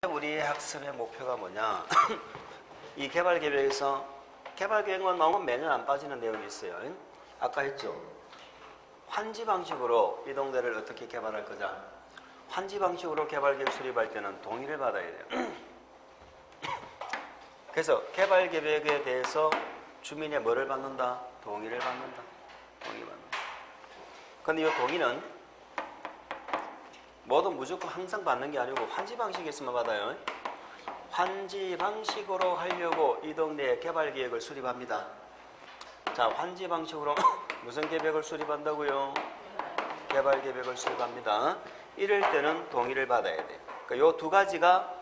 우리 학습의 목표가 뭐냐? 이 개발계획에서 개발계획만 나오면 매년 안 빠지는 내용이 있어요. 아까 했죠. 환지 방식으로 이 동네를 어떻게 개발할 거냐? 환지 방식으로 개발계획 수립할 때는 동의를 받아야 돼요. 그래서 개발계획에 대해서 주민의 뭐를 받는다? 동의를 받는다. 동의 받는다. 근데 이 동의는 뭐든 무조건 항상 받는 게 아니고 환지 방식에서만 받아요. 환지 방식으로 하려고 이 동네에 개발계획을 수립합니다. 자, 환지 방식으로 무슨 계획을 수립한다고요? 개발계획을 수립합니다. 이럴 때는 동의를 받아야 돼요. 그러니까 요 두 가지가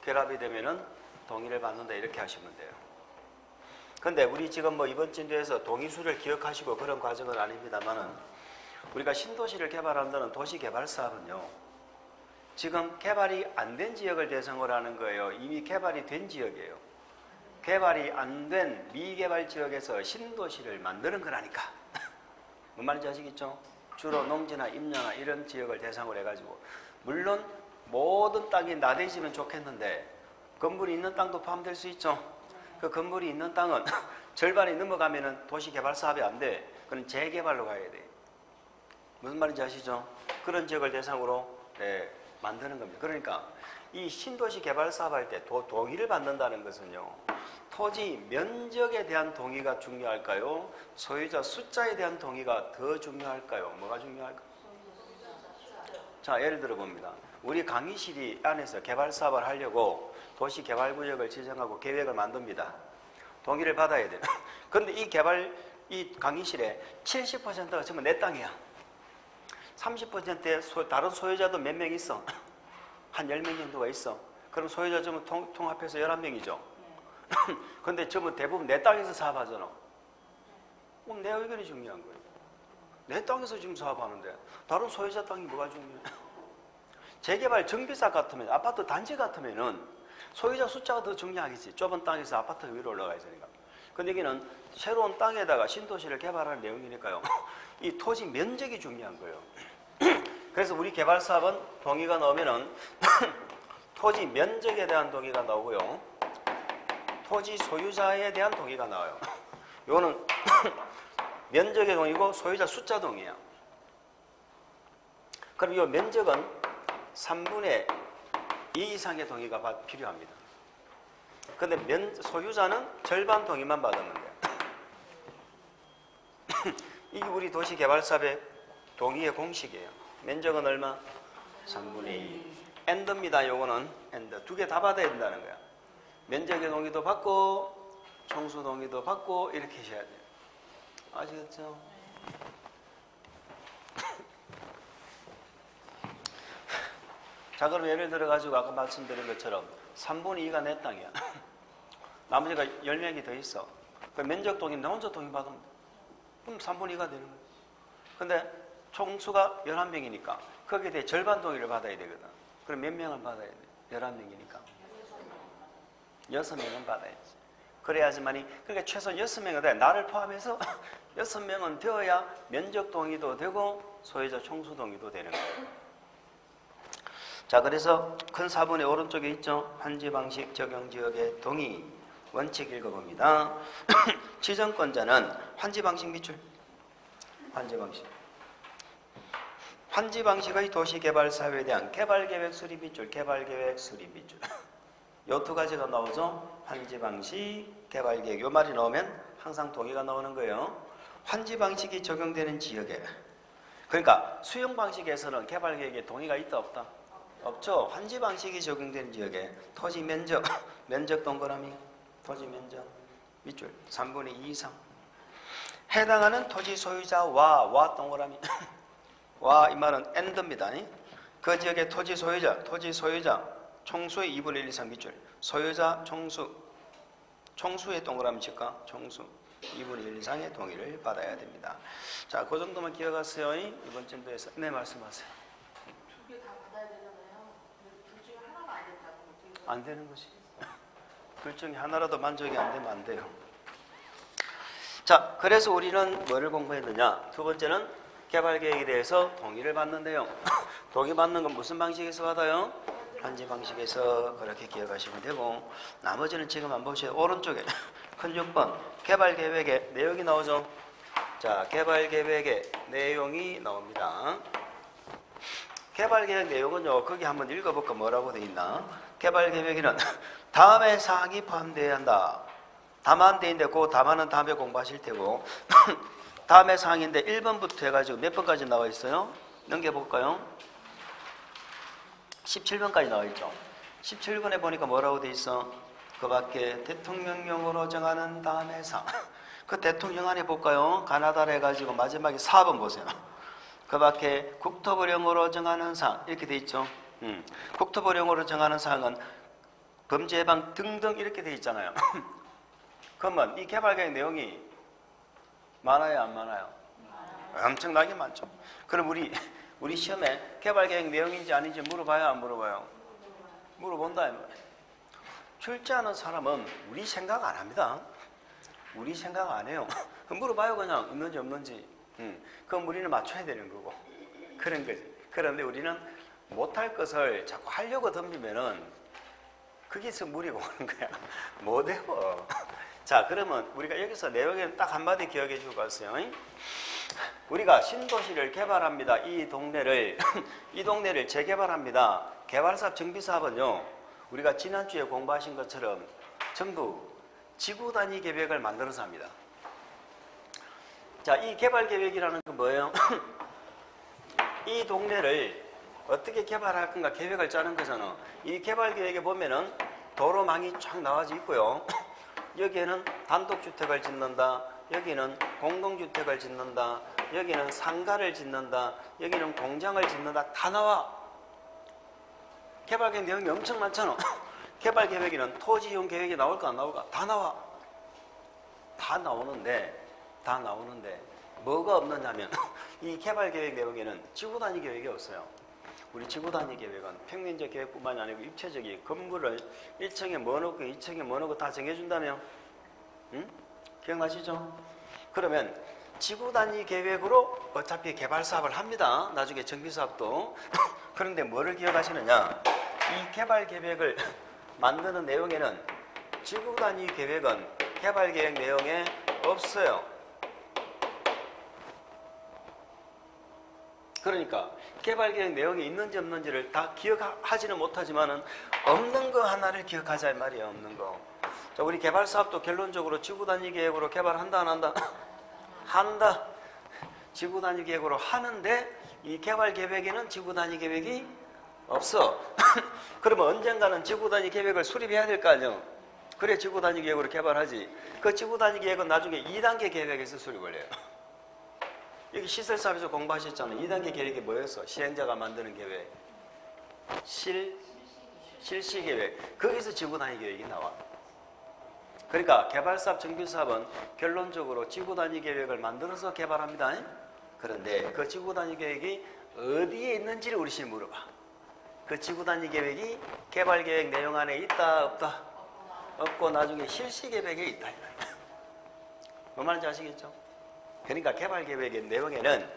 결합이 되면은 동의를 받는다 이렇게 하시면 돼요. 근데 우리 지금 뭐 이번 진도에서 동의수를 기억하시고 그런 과정은 아닙니다만은 우리가 신도시를 개발한다는 도시개발사업은요, 지금 개발이 안 된 지역을 대상으로 하는 거예요. 이미 개발이 된 지역이에요. 개발이 안 된 미개발 지역에서 신도시를 만드는 거라니까. 뭔 말인지 아시겠죠? 주로 농지나 임야나 이런 지역을 대상으로 해가지고, 물론 모든 땅이 나대지면 좋겠는데 건물이 있는 땅도 포함될 수 있죠. 그 건물이 있는 땅은 절반이 넘어가면은 도시개발사업이 안 돼. 그건 재개발로 가야 돼. 무슨 말인지 아시죠? 그런 지역을 대상으로 만드는 겁니다. 그러니까 이 신도시 개발 사업할 때 동의를 받는다는 것은요, 토지 면적에 대한 동의가 중요할까요? 소유자 숫자에 대한 동의가 더 중요할까요? 뭐가 중요할까요? 자, 예를 들어 봅니다. 우리 강의실이 안에서 개발 사업을 하려고 도시개발구역을 지정하고 계획을 만듭니다. 동의를 받아야 돼요. 그런데 이 강의실에 70%가 전부 내 땅이야. 30%의 다른 소유자도 몇 명 있어? 한 10명 정도가 있어. 그럼 소유자 전부 통합해서 11명이죠. 그런데 전부 대부분 내 땅에서 사업하잖아. 그럼 내 의견이 중요한 거예요. 내 땅에서 지금 사업하는데 다른 소유자 땅이 뭐가 중요해? 재개발 정비사 같으면, 아파트 단지 같으면은 소유자 숫자가 더 중요하겠지. 좁은 땅에서 아파트가 위로 올라가 있으니까. 근데 여기는 새로운 땅에다가 신도시를 개발하는 내용이니까요. 이 토지 면적이 중요한 거예요. 그래서 우리 개발 사업은 동의가 나오면은 토지 면적에 대한 동의가 나오고요. 토지 소유자에 대한 동의가 나와요. 이거는 면적의 동의고 소유자 숫자 동의야. 그럼 이 면적은 3분의 2 이상의 동의가 필요합니다. 근데 소유자는 절반 동의만 받으면 돼요. 이게 우리 도시개발사업의 동의의 공식이에요. 면적은 얼마? 3분의 2. 엔드입니다. 요거는 엔드. 두 개 다 받아야 된다는 거야. 면적의 동의도 받고 총수 동의도 받고 이렇게 하셔야 돼요. 아시겠죠? 자, 그럼 예를 들어 가지고 아까 말씀드린 것처럼 3분의 2가 내 땅이야. 나머지가 10명이 더 있어. 그 면적 동의 나 혼자 동의 받으면 돼. 그럼 3분의 2가 되는 거야. 근데 총수가 11명이니까 거기에 대해 절반 동의를 받아야 되거든. 그럼 몇 명을 받아야 돼? 11명이니까 6명은 받아야지. 그래야지만이, 그러니까 최소 6명은 돼. 나를 포함해서 6명은 되어야 면적 동의도 되고 소유자 총수 동의도 되는 거예요. 자, 그래서 큰 사본의 오른쪽에 있죠. 환지 방식 적용 지역의 동의 원칙 읽어봅니다. 지정권자는 환지 방식 밑줄. 환지 방식. 환지 방식의 도시개발 사업에 대한 개발계획 수립 밑줄. 개발계획 수립 밑줄. 요 두 가지가 나오죠. 환지 방식, 개발계획. 요 말이 나오면 항상 동의가 나오는 거예요. 환지 방식이 적용되는 지역에. 그러니까 수용 방식에서는 개발계획에 동의가 있다 없다? 없죠. 환지 방식이 적용되는 지역에 토지 면적, 면적 동그라미, 토지 면적 밑줄 3분의 2 이상 해당하는 토지 소유자와 동그라미 와, 이 말은 엔드입니다. 그 지역의 토지 소유자 총수의 2분의 1 이상 밑줄 소유자 총수의 동그라미 칠까? 총수 2분의 1 이상의 동의를 받아야 됩니다. 자, 그 정도만 기억하세요. 이번 진도에서. 네, 말씀하세요. 두 개 다 받아야 되잖아요. 둘 중에 하나가 안 된다면 어떻게? 안 되는 거지. 둘 중에 하나라도 만족이 안 되면 안 돼요. 자, 그래서 우리는 뭐를 공부했느냐? 두 번째는 개발계획에 대해서 동의를 받는데요. 동의받는 건 무슨 방식에서 받아요? 환지 방식에서 그렇게 기억하시면 되고, 나머지는 지금 한번 보세요. 오른쪽에 큰 6번 개발 계획의 내용이 나오죠. 자, 개발 계획의 내용이 나옵니다. 개발 계획 내용은요, 거기 한번 읽어볼까 뭐라고 돼 있나? 개발 계획에는 다음의 사항이 포함되어야 한다. 다만 돼 있는데 그 다만은 다음에 공부하실 테고 다음의 사항인데 1번부터 해가지고 몇 번까지 나와 있어요? 넘겨볼까요? 17번까지 나와 있죠. 17번에 보니까 뭐라고 돼 있어? 그 밖에 대통령령으로 정하는 다음의 사항. 그 대통령 안에 볼까요? 가나다라 해가지고 마지막에 4번 보세요. 그 밖에 국토부령으로 정하는 사항 이렇게 돼 있죠. 국토부령으로 정하는 사항은 범죄 예방 등등 이렇게 돼 있잖아요. 그러면 이 개발계획 내용이 많아요, 안 많아요? 엄청나게 많죠. 그럼 우리 시험에 개발계획 내용인지 아닌지 물어봐요, 안 물어봐요? 물어본다. 출제하는 사람은 우리 생각 안 합니다. 우리 생각 안 해요. 물어봐요, 그냥 있는지 없는지. 그럼 우리는 맞춰야 되는 거고 그런 거지. 그런데 우리는 못할 것을 자꾸 하려고 덤비면은 거기서 물이 오는 거야. 못 해요. 자, 그러면 우리가 여기서 내용에 딱 한마디 기억해 주고 갔어요. 우리가 신도시를 개발합니다. 이 동네를 재개발합니다. 개발사업 정비사업은요, 우리가 지난주에 공부하신 것처럼 전부 지구 단위 계획을 만들어서 합니다. 자, 이 개발 계획이라는 건 뭐예요? 이 동네를 어떻게 개발할 건가 계획을 짜는 거잖아. 이 개발 계획에 보면은 도로망이 쫙 나와져 있고요. 여기에는 단독주택을 짓는다. 여기는 공동주택을 짓는다. 여기는 상가를 짓는다. 여기는 공장을 짓는다. 다 나와. 개발계획 내용이 엄청 많잖아. 개발계획에는 토지이용 계획이 나올까 안 나올까? 다 나와. 다 나오는데 뭐가 없느냐면 이 개발계획 내용에는 지구단위 계획이 없어요. 우리 지구단위 계획은 평면적 계획뿐만이 아니고 입체적인 건물을 1층에 뭐 넣고 2층에 뭐 넣고 다 정해준다며? 응? 기억나시죠? 그러면 지구단위 계획으로 어차피 개발사업을 합니다. 나중에 정비사업도. 그런데 뭐를 기억하시느냐? 이 개발계획을 만드는 내용에는 지구단위 계획은 개발계획 내용에 없어요. 그러니까 개발계획 내용이 있는지 없는지를 다 기억하지는 못하지만은 없는 거 하나를 기억하자 이 말이에요. 없는 거. 자, 우리 개발사업도 결론적으로 지구단위 계획으로 개발한다 안 한다? 한다. 지구단위 계획으로 하는데 이 개발계획에는 지구단위 계획이 없어. 그러면 언젠가는 지구단위 계획을 수립해야 될 거 아니에요. 그래 지구단위 계획으로 개발하지. 그 지구단위 계획은 나중에 2단계 계획에서 수립을 해요. 여기 시설사업에서 공부하셨잖아요. 2단계 계획이 뭐였어? 시행자가 만드는 계획. 실시계획. 거기서 지구단위 계획이 나와. 그러니까 개발사업, 정비사업은 결론적으로 지구단위 계획을 만들어서 개발합니다. 그런데 그 지구단위 계획이 어디에 있는지를 우리 시험에 물어봐. 그 지구단위 계획이 개발계획 내용 안에 있다 없다? 없고 나중에 실시계획에 있다. 뭔 말인지 아시겠죠? 그러니까 개발계획의 내용에는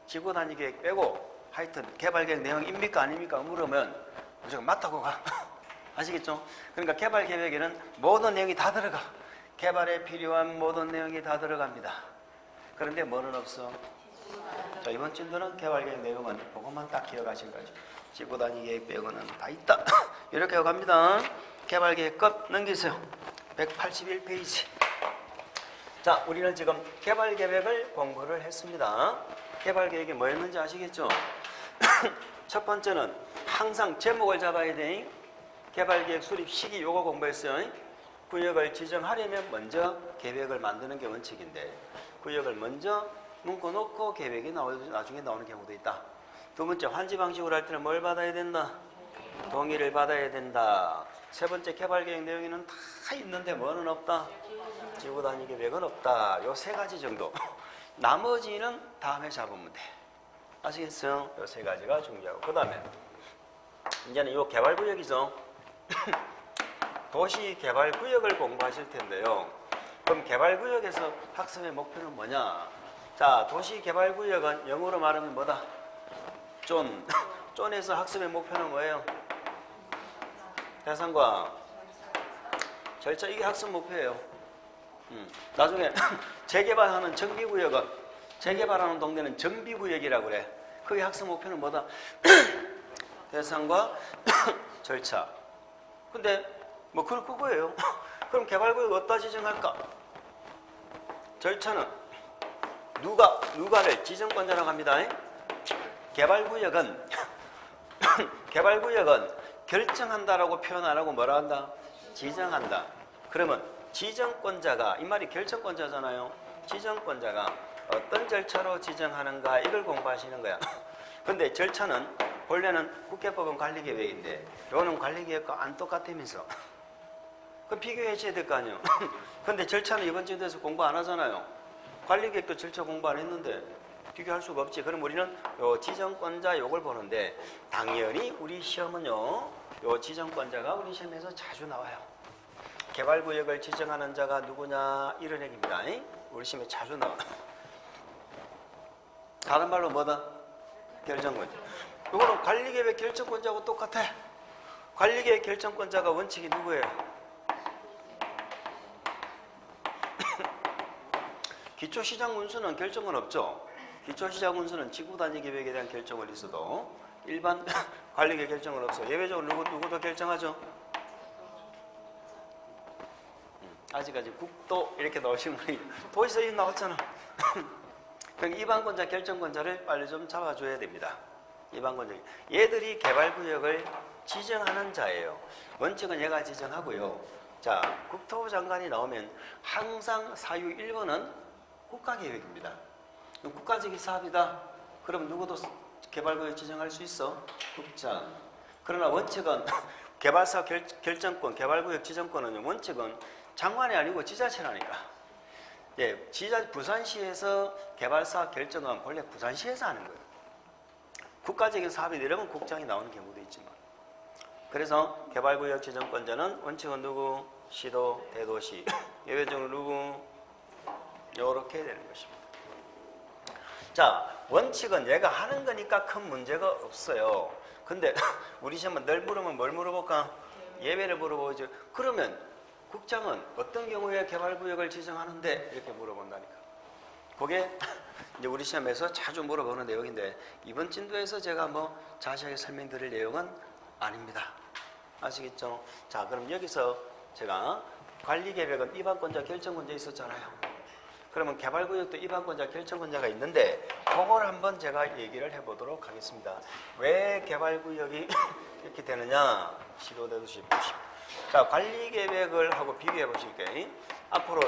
지구단위 계획 빼고 하여튼 개발계획 내용입니까 아닙니까 물으면 무조건 맞다고 가. 아시겠죠? 그러니까 개발계획에는 모든 내용이 다 들어가. 개발에 필요한 모든 내용이 다 들어갑니다. 그런데 뭐는 없어? 자, 이번 진도는 개발계획 내용은 그것만 딱 기억하신 거죠. 지구단위 계획 빼고는 다 있다. 이렇게 갑니다. 개발계획 끝 넘기세요. 181페이지. 자, 우리는 지금 개발계획을 공부를 했습니다. 개발계획이 뭐였는지 아시겠죠? 첫 번째는 항상 제목을 잡아야 돼. 개발계획 수립 시기 요거 공부했어요. 구역을 지정하려면 먼저 계획을 만드는 게 원칙인데 구역을 먼저 묶어놓고 계획이 나중에 나오는 경우도 있다. 두 번째, 환지 방식으로 할 때는 뭘 받아야 된다? 동의를 받아야 된다. 세 번째, 개발계획 내용에는 다 있는데 뭐는 없다? 지구단위 계획은 없다. 요 세 가지 정도. 나머지는 다음에 잡으면 돼. 아시겠어요? 요 세 가지가 중요하고. 그 다음에 이제는 요 개발구역이죠. 도시개발구역을 공부하실 텐데요. 그럼 개발구역에서 학습의 목표는 뭐냐? 자, 도시개발구역은 영어로 말하면 뭐다? 존에서 학습의 목표는 뭐예요? 대상과 절차, 이게 학습 목표예요. 나중에 재개발하는 정비구역은, 재개발하는 동네는 정비구역이라고 그래. 그게 학습 목표는 뭐다? 대상과 절차. 근데 뭐 그거예요. 그럼 개발구역 어디다 지정할까? 절차는 누가를 지정권자라고 합니다. 개발구역은 결정한다라고 표현 안 하고 뭐라 한다? 지정한다. 그러면 지정권자가, 이 말이 결정권자잖아요. 지정권자가 어떤 절차로 지정하는가, 이걸 공부하시는 거야. 근데 절차는 본래는 국회법은 관리계획인데 이거는 관리계획과 안 똑같다면서. 그럼 비교해 줘야 될 거 아니에요. 근데 절차는 이번 주에서 공부 안 하잖아요. 관리계획도 절차 공부 안 했는데 비교할 수가 없지. 그럼 우리는 요 지정권자 요걸 보는데, 당연히 우리 시험은요, 요 지정권자가 우리 시험에서 자주 나와요. 개발구역을 지정하는 자가 누구냐, 이런 얘기입니다. 우리 시험에 자주 나와. 다른 말로 뭐다? 결정권자. 이거는 관리계획 결정권자하고 똑같아. 관리계획 결정권자가 원칙이 누구예요? 기초시장군수는 결정은 없죠. 기초시장군수는 지구단위계획에 대한 결정은 있어도 일반 관리계획 결정은 없어. 예외적으로 누구도 결정하죠. 아직까지 국도 이렇게 나오신 분이 도시서 이 나왔잖아. 그럼 이반권자, 결정권자를 빨리 좀 잡아줘야 됩니다. 이반권자. 얘들이 개발구역을 지정하는 자예요. 원칙은 얘가 지정하고요. 자, 국토부 장관이 나오면 항상 사유 1번은 국가계획입니다. 국가적인 사업이다. 그럼 누구도 개발구역 지정할 수 있어? 국장. 그러나 원칙은 개발사 결정권, 개발구역 지정권은 원칙은 장관이 아니고 지자체라니까. 예, 부산시에서 개발사업 결정은 본래 부산시에서 하는 거예요. 국가적인 사업이 이러면 국장이 나오는 경우도 있지만. 그래서 개발구역 지정권자는 원칙은 누구? 시도, 대도시. 예외적으로 누구? 이렇게 되는 것입니다. 자, 원칙은 얘가 하는 거니까 큰 문제가 없어요. 근데 우리 시험은 늘 물으면 뭘 물어볼까? 예외를 물어보죠. 그러면 국장은 어떤 경우에 개발구역을 지정하는데? 이렇게 물어본다니까. 그게 이제 우리 시험에서 자주 물어보는 내용인데, 이번 진도에서 제가 뭐 자세하게 설명드릴 내용은 아닙니다. 아시겠죠? 자, 그럼 여기서 제가 관리계획은 이반권자, 결정권자 있었잖아요. 그러면 개발구역도 이반권자, 결정권자가 있는데, 그걸 한번 제가 얘기를 해보도록 하겠습니다. 왜 개발구역이 이렇게 되느냐? 시도대도시 보십시오. 자, 관리계획을 하고 비교해 보실게요. 앞으로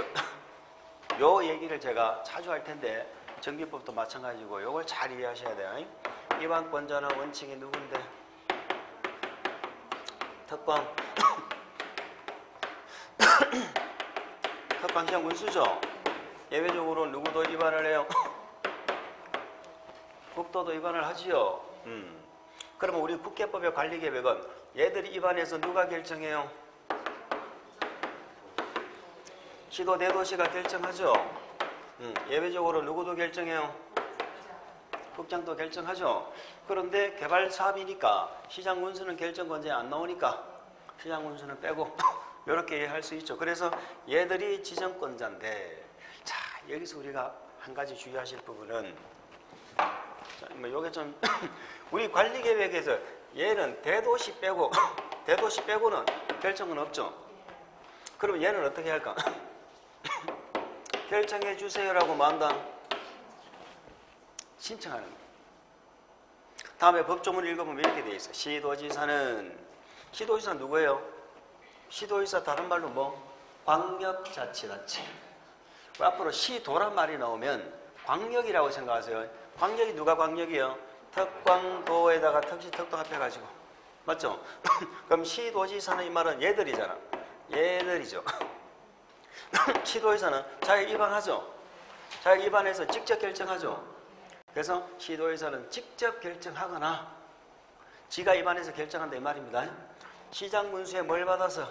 요 얘기를 제가 자주 할 텐데, 정비법도 마찬가지고 요걸 잘 이해하셔야 돼요. 이반권자는 원칙이 누군데? 특광. 특광시장 군수죠. 예외적으로 누구도 위반을 해요? 국도도 위반을 하지요. 그러면 우리 국회법의 관리계획은 얘들이 위반해서 누가 결정해요? 시도, 대도시가 결정하죠. 예외적으로 누구도 결정해요? 국장도 결정하죠. 그런데 개발 사업이니까 시장 군수는 결정권자에 안 나오니까 시장 군수는 빼고 이렇게 이해할 수 있죠. 그래서 얘들이 지정권자인데, 자, 여기서 우리가 한 가지 주의하실 부분은, 자, 뭐 요게 좀 우리 관리계획에서 얘는 대도시 빼고 대도시 빼고는 결정은 없죠. 그럼 얘는 어떻게 할까? 결정해 주세요라고 만다. 신청하는 거예요. 다음에 법조문을 읽어보면 이렇게 되어 있어요. 시도지사는 누구예요? 시도지사 다른 말로 뭐? 광역자치단체. 앞으로 시도란 말이 나오면 광역이라고 생각하세요. 광역이 누가 광역이에요? 특광도에다가 특시 특도 합해가지고. 맞죠? 그럼 시도지사는 이 말은 얘들이잖아. 얘들이죠. 시도지사는 자격 위반하죠. 자격 위반해서 직접 결정하죠. 그래서 시도지사는 직접 결정하거나 지가 위반해서 결정한다 이 말입니다. 시장군수에 뭘 받아서?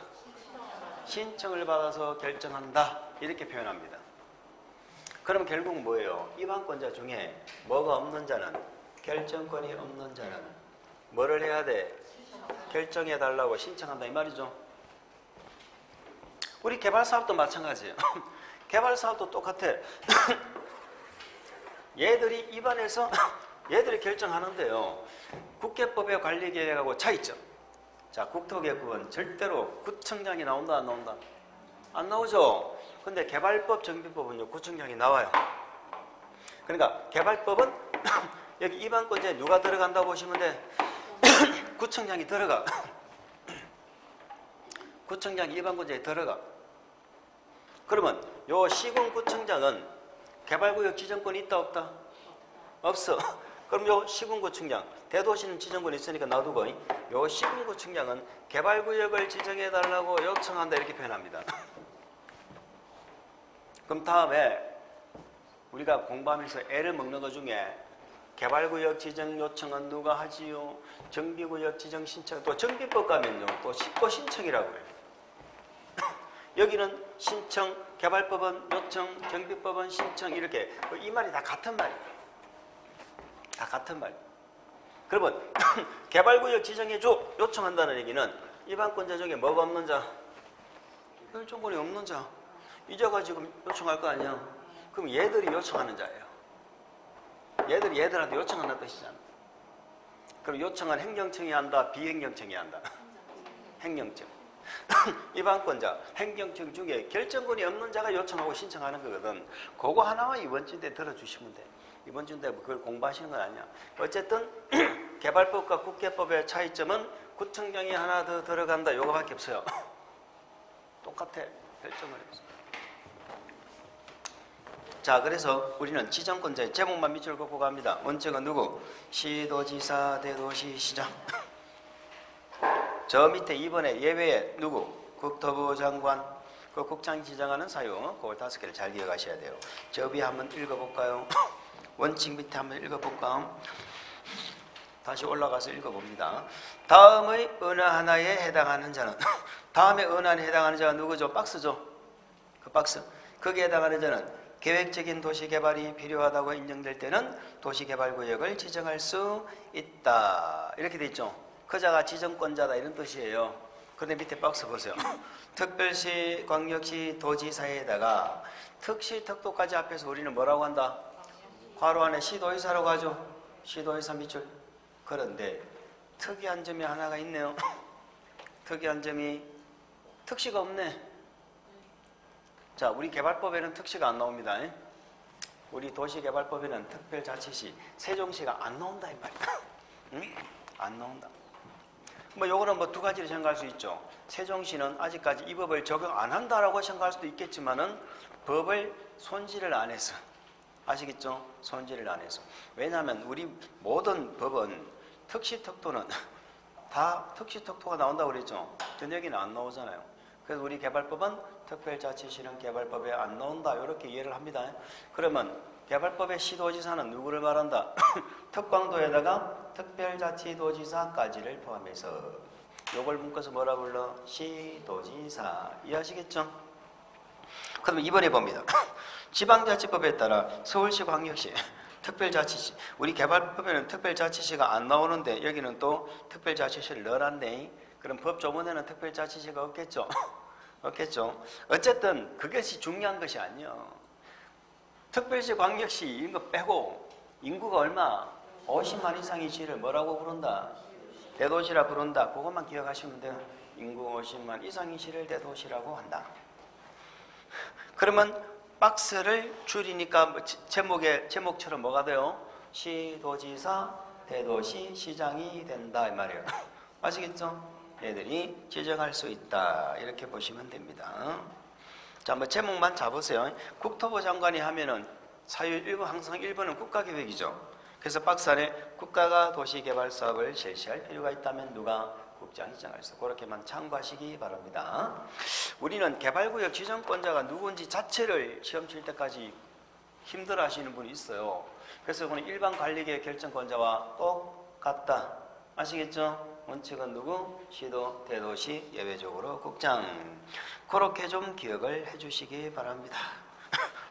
신청을 받아서 결정한다 이렇게 표현합니다. 그럼 결국 뭐예요? 위반권자 중에 뭐가 없는 자는, 결정권이 없는 자는 뭐를 해야 돼? 결정해달라고 신청한다 이 말이죠. 우리 개발사업도 마찬가지예요. 개발사업도 똑같아. 얘들이 입안에서 얘들이 결정하는데요. 국개법의 관리계획하고 차이점. 자, 국토개혁은 절대로 구청장이 나온다 안 나온다? 안 나오죠. 근데 개발법, 정비법은요 구청장이 나와요. 그러니까 개발법은 여기 입안권자에 누가 들어간다 보시면 돼. 구청장이 들어가. 구청장이 입안권자에 들어가. 그러면 요 시군구청장은 개발구역 지정권이 있다 없다? 없어. 그럼 요 시군구청장, 대도시는 지정권이 있으니까 놔두고 요 시군구청장은 개발구역을 지정해달라고 요청한다 이렇게 표현합니다. 그럼 다음에 우리가 공부하면서 애를 먹는 것 중에 개발구역 지정 요청은 누가 하지요? 정비구역 지정 신청, 또 정비법 가면요 또 신청이라고 해요. 여기는 신청, 개발법은 요청, 정비법은 신청 이렇게 이 말이 다 같은 말이에요. 다 같은 말. 그러면 개발구역 지정해줘 요청한다는 얘기는 입안권자 중에 뭐가 없는 자? 결정권이 없는 자. 이 자가 지금 요청할 거 아니야. 그럼 얘들이 요청하는 자예요. 얘들이 얘들한테 요청한다는 뜻이잖아. 그럼 요청은 행정청이 한다, 비행정청이 한다. 행정청. 입안권자, 행정청 중에 결정권이 없는 자가 요청하고 신청하는 거거든. 그거 하나만 이번 주 때 들어주시면 돼. 이번 주 때 그걸 공부하시는 건 아니야. 어쨌든 개발법과 국개법의 차이점은 구청장이 하나 더 들어간다. 요거밖에 없어요. 똑같아. 결정을 해서. 자, 그래서 우리는 지정권자의 제목만 밑줄 긋고 갑니다. 원칙은 누구? 시도지사, 대도시, 시장. 저 밑에 2번에 예외에 누구? 국토부 장관. 그 국장이 지정하는 사유. 그걸 5개를 잘 기억하셔야 돼요. 저 위에 한번 읽어볼까요? 원칙 밑에 한번 읽어볼까? 다시 올라가서 읽어봅니다. 다음의 어느 하나에 해당하는 자는 다음에 어느 하나에 해당하는 자가 누구죠? 박스죠. 그 박스. 거기에 해당하는 자는 계획적인 도시개발이 필요하다고 인정될 때는 도시개발구역을 지정할 수 있다. 이렇게 돼 있죠. 그 자가 지정권자다 이런 뜻이에요. 그런데 밑에 박스 보세요. 특별시, 광역시, 도지사에다가 특시, 특도까지 앞에서 우리는 뭐라고 한다? 괄호 안에 시도의사라고 하죠. 시도의사 밑줄. 그런데 특이한 점이 하나가 있네요. 특이한 점이 특시가 없네. 자, 우리 개발법에는 특시가 안 나옵니다. 우리 도시개발법에는 특별자치시, 세종시가 안 나온다 이 말이야. 응? 안 나온다. 뭐 요거는 뭐 두 가지로 생각할 수 있죠. 세종시는 아직까지 이 법을 적용 안 한다라고 생각할 수도 있겠지만은 법을 손질을 안 해서. 아시겠죠? 손질을 안 해서. 왜냐하면 우리 모든 법은 특시특도는 다 특시특도가 나온다고 그랬죠. 근데 여기는 안 나오잖아요. 그래서 우리 개발법은 특별자치시는 개발법에 안 나온다. 이렇게 이해를 합니다. 그러면 개발법의 시도지사는 누구를 말한다? 특광도에다가 특별자치도지사까지를 포함해서 요걸 묶어서 뭐라 불러? 시도지사. 이해하시겠죠? 그러면 이번에 봅니다. 지방자치법에 따라 서울시, 광역시, 특별자치시. 우리 개발법에는 특별자치시가 안 나오는데 여기는 또 특별자치시를 넣어놨네. 그럼 법 조문에는 특별자치시가 없겠죠? 없겠죠? 어쨌든 그것이 중요한 것이 아니에요. 특별시, 광역시 이런 거 빼고 인구가 얼마? 50만 이상의 시를 뭐라고 부른다? 대도시라 부른다. 그것만 기억하시면 돼요. 인구 50만 이상의 시를 대도시라고 한다. 그러면 박스를 줄이니까 제목처럼 뭐가 돼요? 시도지사, 대도시, 시장이 된다 이 말이에요. 아시겠죠? 애들이 지정할 수 있다 이렇게 보시면 됩니다. 자, 뭐 제목만 잡으세요. 국토부 장관이 하면은 사유 1번 항상 1번은 국가계획이죠. 그래서 박스 안에 국가가 도시개발 사업을 실시할 필요가 있다면 누가? 국장이 정할 수. 그렇게만 참고하시기 바랍니다. 우리는 개발구역 지정권자가 누군지 자체를 시험 칠 때까지 힘들어하시는 분이 있어요. 그래서 그는 일반 관리계획 결정권자와 똑같다. 아시겠죠? 원칙은 누구? 시도, 대도시, 예외적으로 국장. 그렇게 좀 기억을 해주시기 바랍니다.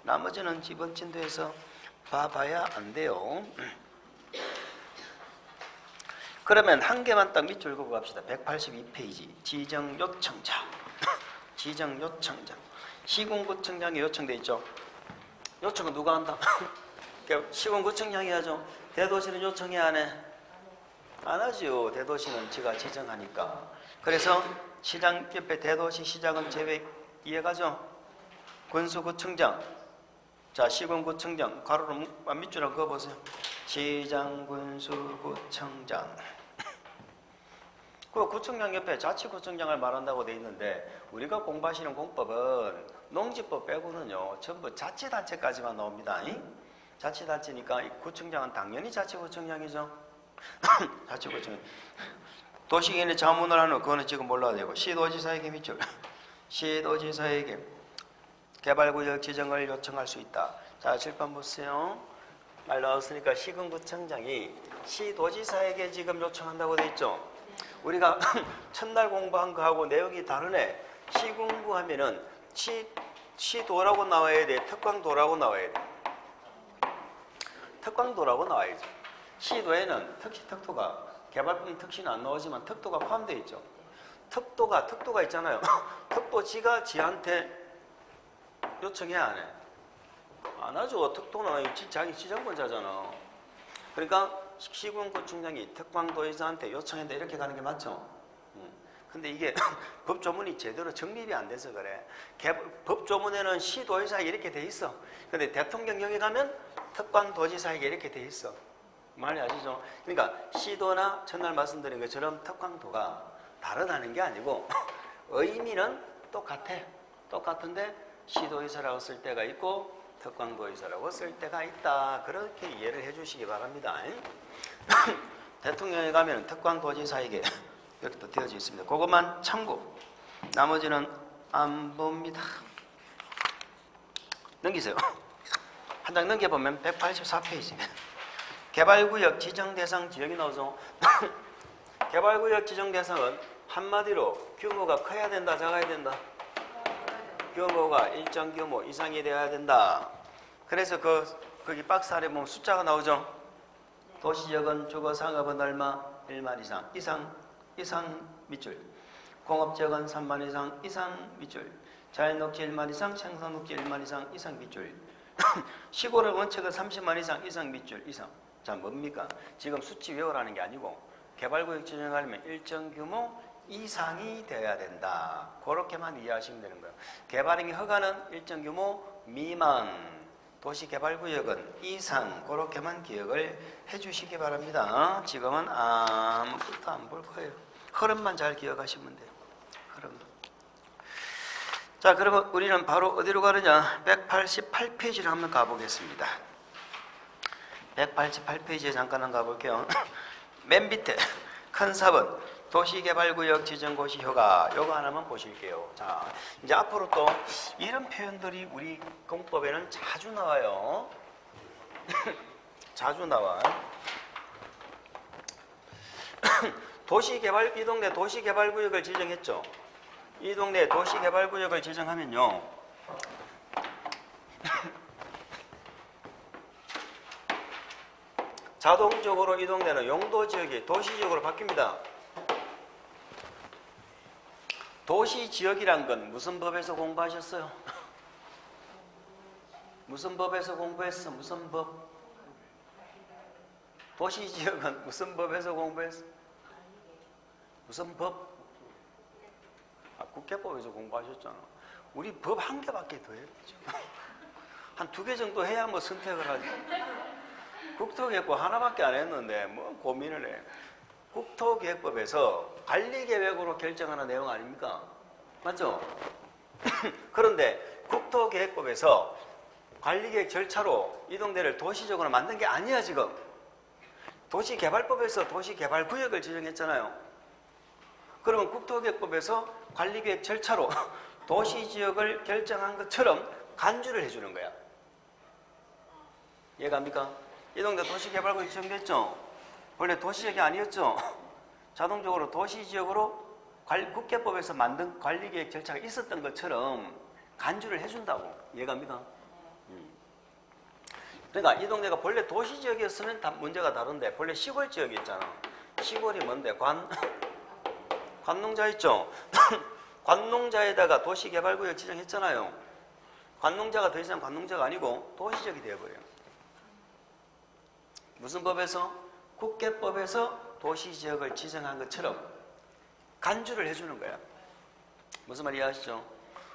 나머지는 이번 진도에서 봐봐야 안 돼요. 그러면 한 개만 딱 밑줄 그고 갑시다. 182페이지 지정 요청자. 지정 요청자. 시군구청장에 요청돼 있죠. 요청은 누가 한다? 시군구청장이 하죠. 대도시는 요청해야 안 해? 안 하죠. 대도시는 지가 지정하니까. 그래서 시장 옆에 대도시 시장은 제외 이해가죠? 군수구청장. 자, 시군구청장 가로로 밑줄을 그어보세요. 시장, 군수구청장. 그 구청장 옆에 자치구청장을 말한다고 돼 있는데 우리가 공부하시는 공법은 농지법 빼고는요 전부 자치단체까지만 나옵니다. 자치단체니까 이 구청장은 당연히 자치구청장이죠. 자치구청. 도시계획 자문을 하는 그거는 지금 몰라도 되고 시도지사에게 밑줄. 시도지사에게 개발구역 지정을 요청할 수 있다. 자, 칠판 보세요. 말 나왔으니까 시군구청장이 시도지사에게 지금 요청한다고 돼 있죠. 우리가 첫날 공부한 거하고 내용이 다르네. 시군구 하면은 시도라고 나와야 돼. 특광도라고 나와야 돼. 특광도라고 나와야죠. 시도에는 특시특도가 개발품 특시는 안 나오지만 특도가 포함되어 있죠. 특도가 있잖아요. 특도 지가 지한테 요청해야 안 해. 안 하죠. 특도는 자기 지정권자잖아. 그러니까 시군구청장이 특광도지사한테 요청했는데 이렇게 가는 게 맞죠? 근데 이게 법조문이 제대로 정립이 안 돼서 그래. 법조문에는 시도지사에게 이렇게 돼 있어. 근데 대통령령에 가면 특광도지사에게 이렇게 돼 있어. 말이 아시죠? 그러니까 시도나 첫날 말씀드린 것처럼 특광도가 다르다는 게 아니고 의미는 똑같아. 똑같은데 시도지사라고 쓸 때가 있고 특광도지사라고 쓸 때가 있다. 그렇게 이해를 해주시기 바랍니다. 대통령에 가면 특광도지사에게 이렇게 또 되어져 있습니다. 그것만 참고 나머지는 안 봅니다. 넘기세요. 한 장 넘겨보면 184페이지. 개발구역 지정대상 지역이 나오죠. 개발구역 지정대상은 한마디로 규모가 커야 된다, 작아야 된다. 규모가 일정 규모 이상이 되어야 된다. 그래서 거기 박스 아래 보면 숫자가 나오죠. 도시지역은 주거상업은 얼마? 1만 이상 밑줄. 공업지역은 3만 이상 밑줄. 자연녹지 1만 이상, 생산녹지 1만 이상 밑줄. 시골의 원칙은 30만 이상 밑줄 이상. 자, 뭡니까? 지금 수치 외우라는 게 아니고 개발구역 지정하려면 일정 규모 이상이 되어야 된다. 그렇게만 이해하시면 되는 거예요. 개발행위 허가는 일정 규모 미만, 도시개발구역은 이상, 그렇게만 기억을 해주시기 바랍니다. 지금은 아무것도 안 볼 거예요. 흐름만 잘 기억하시면 돼요. 흐름. 자, 그러면 우리는 바로 어디로 가느냐? 188페이지를 한번 가보겠습니다. 188페이지에 잠깐 가볼게요. 맨 밑에 큰 4번 도시개발구역 지정고시 효과, 요거 하나만 보실게요. 자, 이제 앞으로 또 이런 표현들이 우리 공법에는 자주 나와요. 자주 나와. 도시개발, 이 동네 도시개발구역을 지정했죠. 이 동네 도시개발구역을 지정하면요. 자동적으로 이 동네는 용도지역이 도시지역으로 바뀝니다. 도시지역이란 건 무슨 법에서 공부하셨어요? 무슨 법에서 공부했어? 무슨 법? 도시지역은 무슨 법에서 공부했어? 무슨 법? 국회법에서 공부하셨잖아. 우리 법 한 개밖에 더 해야죠. 한 2개 정도 해야 뭐 선택을 하지. 국토계획법 하나밖에 안 했는데 뭐 고민을 해. 국토계획법에서 관리계획으로 결정하는 내용 아닙니까? 맞죠? 그런데 국토계획법에서 관리계획 절차로 이 동네를 도시적으로 만든 게 아니야 지금. 도시개발법에서 도시개발구역을 지정했잖아요. 그러면 국토계획법에서 관리계획 절차로 도시지역을 결정한 것처럼 간주를 해주는 거야. 이해갑니까? 이 동네 도시개발구역 지정됐죠? 원래 도시지역이 아니었죠? 자동적으로 도시지역으로 국회법에서 만든 관리계획 절차가 있었던 것처럼 간주를 해준다고. 이해갑니까? 그러니까 이 동네가 본래 도시지역이었으면 문제가 다른데 본래 시골지역이었잖아. 시골이 뭔데? 관농자 있죠? 관농자에다가 도시개발구역 지정했잖아요. 관농자가 더 이상 관농자가 아니고 도시적이 되어버려요. 무슨 법에서? 국계법에서 도시지역을 지정한 것처럼 간주를 해주는 거야. 무슨 말 이해하시죠?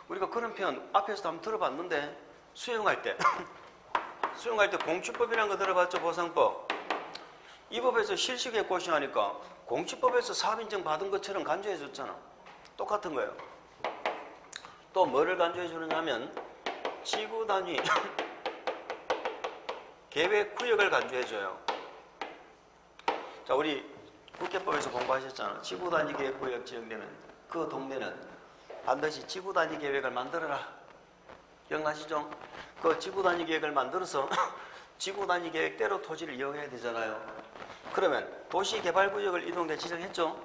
우리가 그런 표현 앞에서도 한번 들어봤는데 수용할 때 공취법이라는 거 들어봤죠? 보상법. 이 법에서 실시계 고시하니까 공취법에서 사업인증 받은 것처럼 간주해 줬잖아. 똑같은 거예요. 또 뭐를 간주해 주느냐면 지구 단위 계획 구역을 간주해 줘요. 자, 우리 국계법에서 공부하셨잖아. 지구 단위 계획 구역 지정되면 그 동네는 반드시 지구 단위 계획을 만들어라. 기억나시죠? 그 지구 단위 계획을 만들어서 지구 단위 계획대로 토지를 이용해야 되잖아요. 그러면 도시개발구역을 이 동네에 지정했죠?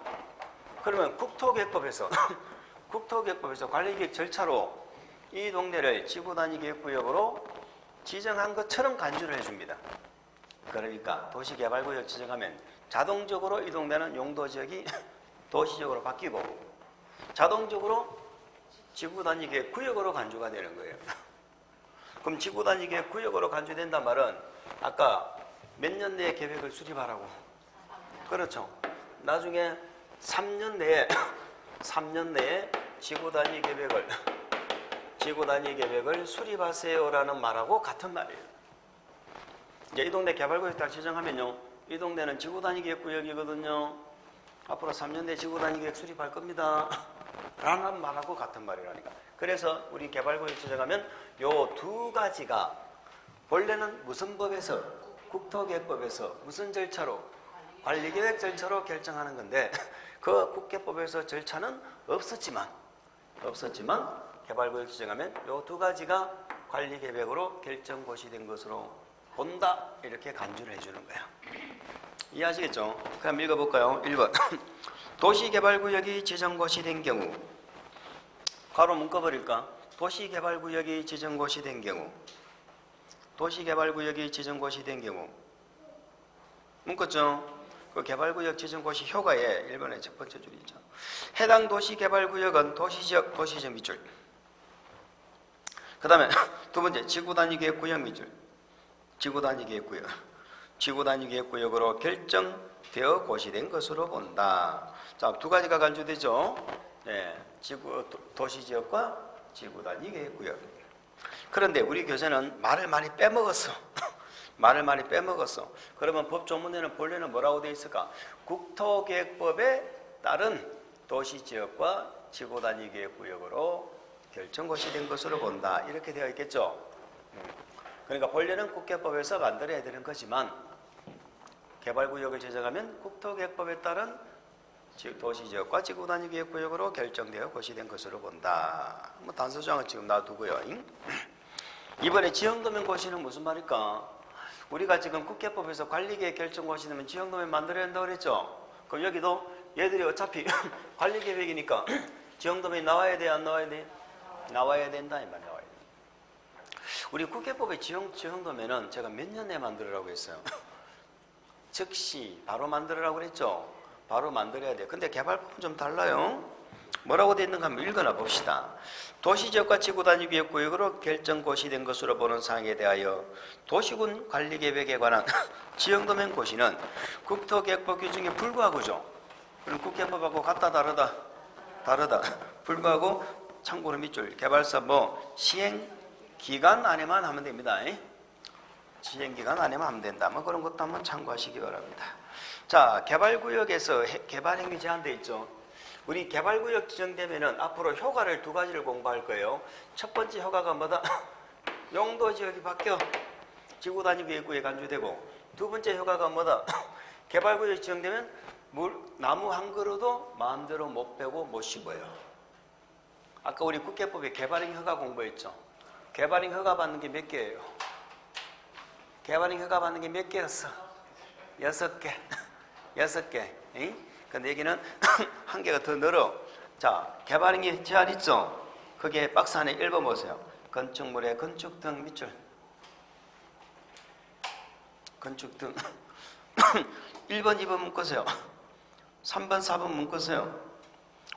그러면 국토계획법에서 관리계획 절차로 이 동네를 지구 단위 계획구역으로 지정한 것처럼 간주를 해줍니다. 그러니까 도시개발구역 지정하면 자동적으로 이 동네는 용도지역이 도시적으로 바뀌고 자동적으로 지구 단위 계획 구역으로 간주가 되는 거예요. 그럼 지구 단위 계획 구역으로 간주된단 말은 아까 몇 년 내에 계획을 수립하라고. 그렇죠. 나중에 3년 내에 지구 단위 계획을 수립하세요라는 말하고 같은 말이에요. 이제 이 동네 개발구역 딱 지정하면요. 이 동네는 지구 단위 계획 구역이거든요. 앞으로 3년 내에 지구 단위 계획 수립할 겁니다. 라는 말하고 같은 말이라니까. 그래서 우리 개발구역 지정하면 요 두 가지가 본래는 무슨 법에서 국토계획법에서 무슨 절차로 관리계획 절차로 결정하는 건데 그 국계법에서 절차는 없었지만 개발구역 지정하면 요 두 가지가 관리계획으로 결정고시된 것으로 본다. 이렇게 간주를 해주는 거야. 이해하시겠죠? 그럼 읽어볼까요? 1번 도시개발구역이 지정고시된 경우 가로 묶어버릴까? 도시개발구역이 지정고시된 경우 묶었죠? 그 개발구역 지정고시 효과에 1번의 첫 번째 줄이죠. 해당 도시개발구역은 도시지역 밑줄. 그 다음에 두 번째 지구단위계획구역 밑줄. 지구단위계획구역으로 결정되어 고시된 것으로 본다. 자, 두 가지가 간주되죠. 네, 도시지역과 지구단위계획구역. 그런데 우리 교재는 말을 많이 빼먹었어. 그러면 법 조문에는 본래는 뭐라고 되어 있을까? 국토계획법에 따른 도시지역과 지구단위계획구역으로 결정고시된 것으로 본다. 이렇게 되어 있겠죠. 그러니까 본래는 국계법에서 만들어야 되는 거지만 개발구역을 지정하면 국토계획법에 따른 도시지역과 지구단위계획구역으로 결정되어 고시된 것으로 본다. 뭐 단서조항은 지금 놔두고요. 이번에 지형도면 고시는 무슨 말일까? 우리가 지금 국계법에서 관리계획 결정고시되면 지형도면 만들어야 한다고 그랬죠? 그럼 여기도 얘들이 어차피 관리계획이니까 지형도면이 나와야 돼, 안 나와야 돼? 나와야 된다, 이 말 나와야 돼. 우리 국계법의 지형도면은 제가 몇 년에 만들으라고 했어요? 즉시 바로 만들으라고 그랬죠? 바로 만들어야 돼. 근데 개발법은 좀 달라요. 뭐라고 되어 있는가 한번 읽어나 봅시다. 도시지역과 지구단위계획구역으로 결정고시된 것으로 보는 사항에 대하여 도시군 관리계획에 관한 지형도면 고시는 국토계획법 규정에 불구하고죠. 그럼 국계법하고 같다 다르다? 불구하고 참고로 밑줄 개발사 시행기간 안에만 하면 됩니다. 시행기간 안에만 하면 된다. 뭐 그런 것도 한번 참고하시기 바랍니다. 자, 개발구역에서 개발행위 제한되어 있죠. 우리 개발구역 지정되면은 앞으로 효과를 두 가지를 공부할 거예요. 첫 번째 효과가 뭐다? 용도지역이 바뀌어 지구단위계획구역에 간주되고, 두 번째 효과가 뭐다? 개발구역 지정되면 나무 한 그루도 마음대로 못 베고 못 심어요. 아까 우리 국계법에 개발행 허가 공부했죠. 개발행 허가 받는 게 몇 개예요? 개발행 허가 받는 게 몇 개였어? 6개. 근데 여기는 한 개가 더 늘어. 자, 개발행위 제한 있죠? 거기에 박스 안에 1번 보세요. 건축물의 건축등 밑줄. 건축등. 1번, 2번 묶으세요. 3번, 4번 문구세요.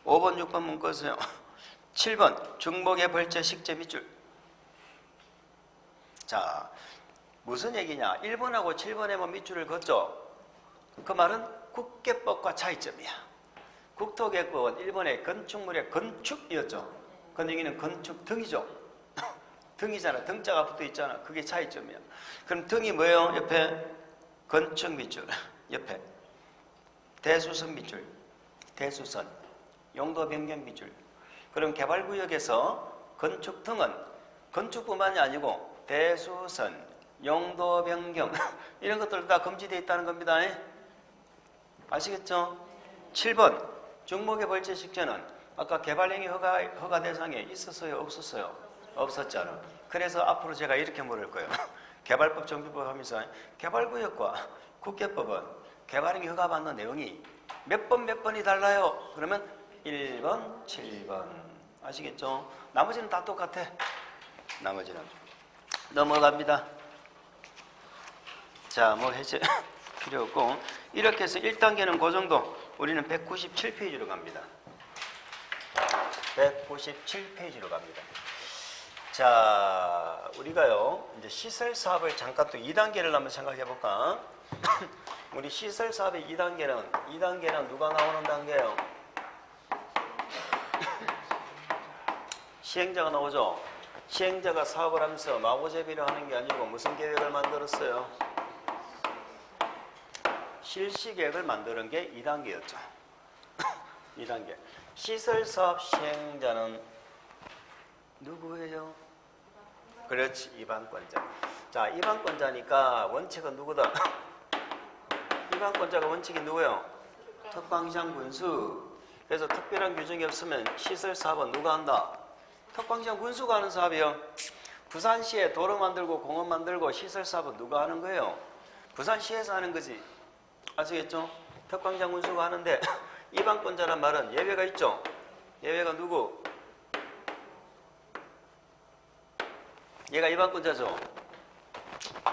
5번, 6번 문구세요. 7번 중목의 벌채 식재 밑줄. 자, 무슨 얘기냐? 1번하고 7번에만 밑줄을 걷죠. 그 말은 국계법과 차이점이야. 국토계법은 1번의 건축물의 건축이었죠. 근데 여기는 건축 등이죠. 등이잖아. 등자가 붙어 있잖아. 그게 차이점이야. 그럼 등이 뭐예요? 옆에 건축 밑줄, 옆에 대수선 밑줄, 대수선, 용도 변경 밑줄. 그럼 개발구역에서 건축 등은 건축뿐만이 아니고 대수선, 용도 변경 이런 것들 다 금지되어 있다는 겁니다. 아시겠죠? 7번 중목의 벌채 식재는 아까 개발행위 허가 대상에 있었어요? 없었어요? 없었잖아. 그래서 앞으로 제가 이렇게 물을 거예요. 개발법 정비법 하면서 개발구역과 국계법은 개발행위 허가받는 내용이 몇 번이 달라요? 그러면 1번, 7번. 아시겠죠? 나머지는 다 똑같아. 나머지는. 넘어갑니다. 자, 뭐 해제 필요 없고. 이렇게 해서 1단계는 그 정도. 우리는 197페이지로 갑니다. 197페이지로 갑니다. 자, 우리가요, 이제 시설 사업을 잠깐 또 2단계를 한번 생각해 볼까? 우리 시설 사업의 2단계는 누가 나오는 단계예요? 시행자가 나오죠? 시행자가 사업을 하면서 마구제비를 하는 게 아니고 무슨 계획을 만들었어요? 실시 계획을 만드는 게 2단계였죠. 2단계. 시설 사업 시행자는 누구예요? 그렇지, 입안권자. 자, 입안권자니까 원칙은 누구다? 입안권자가 원칙이 누구예요? 특광시장군수. 그래서 특별한 규정이 없으면 시설 사업은 누가 한다? 특광시장군수가 하는 사업이에요. 부산시에 도로 만들고 공원 만들고 시설 사업은 누가 하는 거예요? 부산시에서 하는 거지. 아시겠죠? 특광시장군수가 하는데 입안권자란 말은 예외가 있죠. 예외가 누구? 얘가 입안권자죠.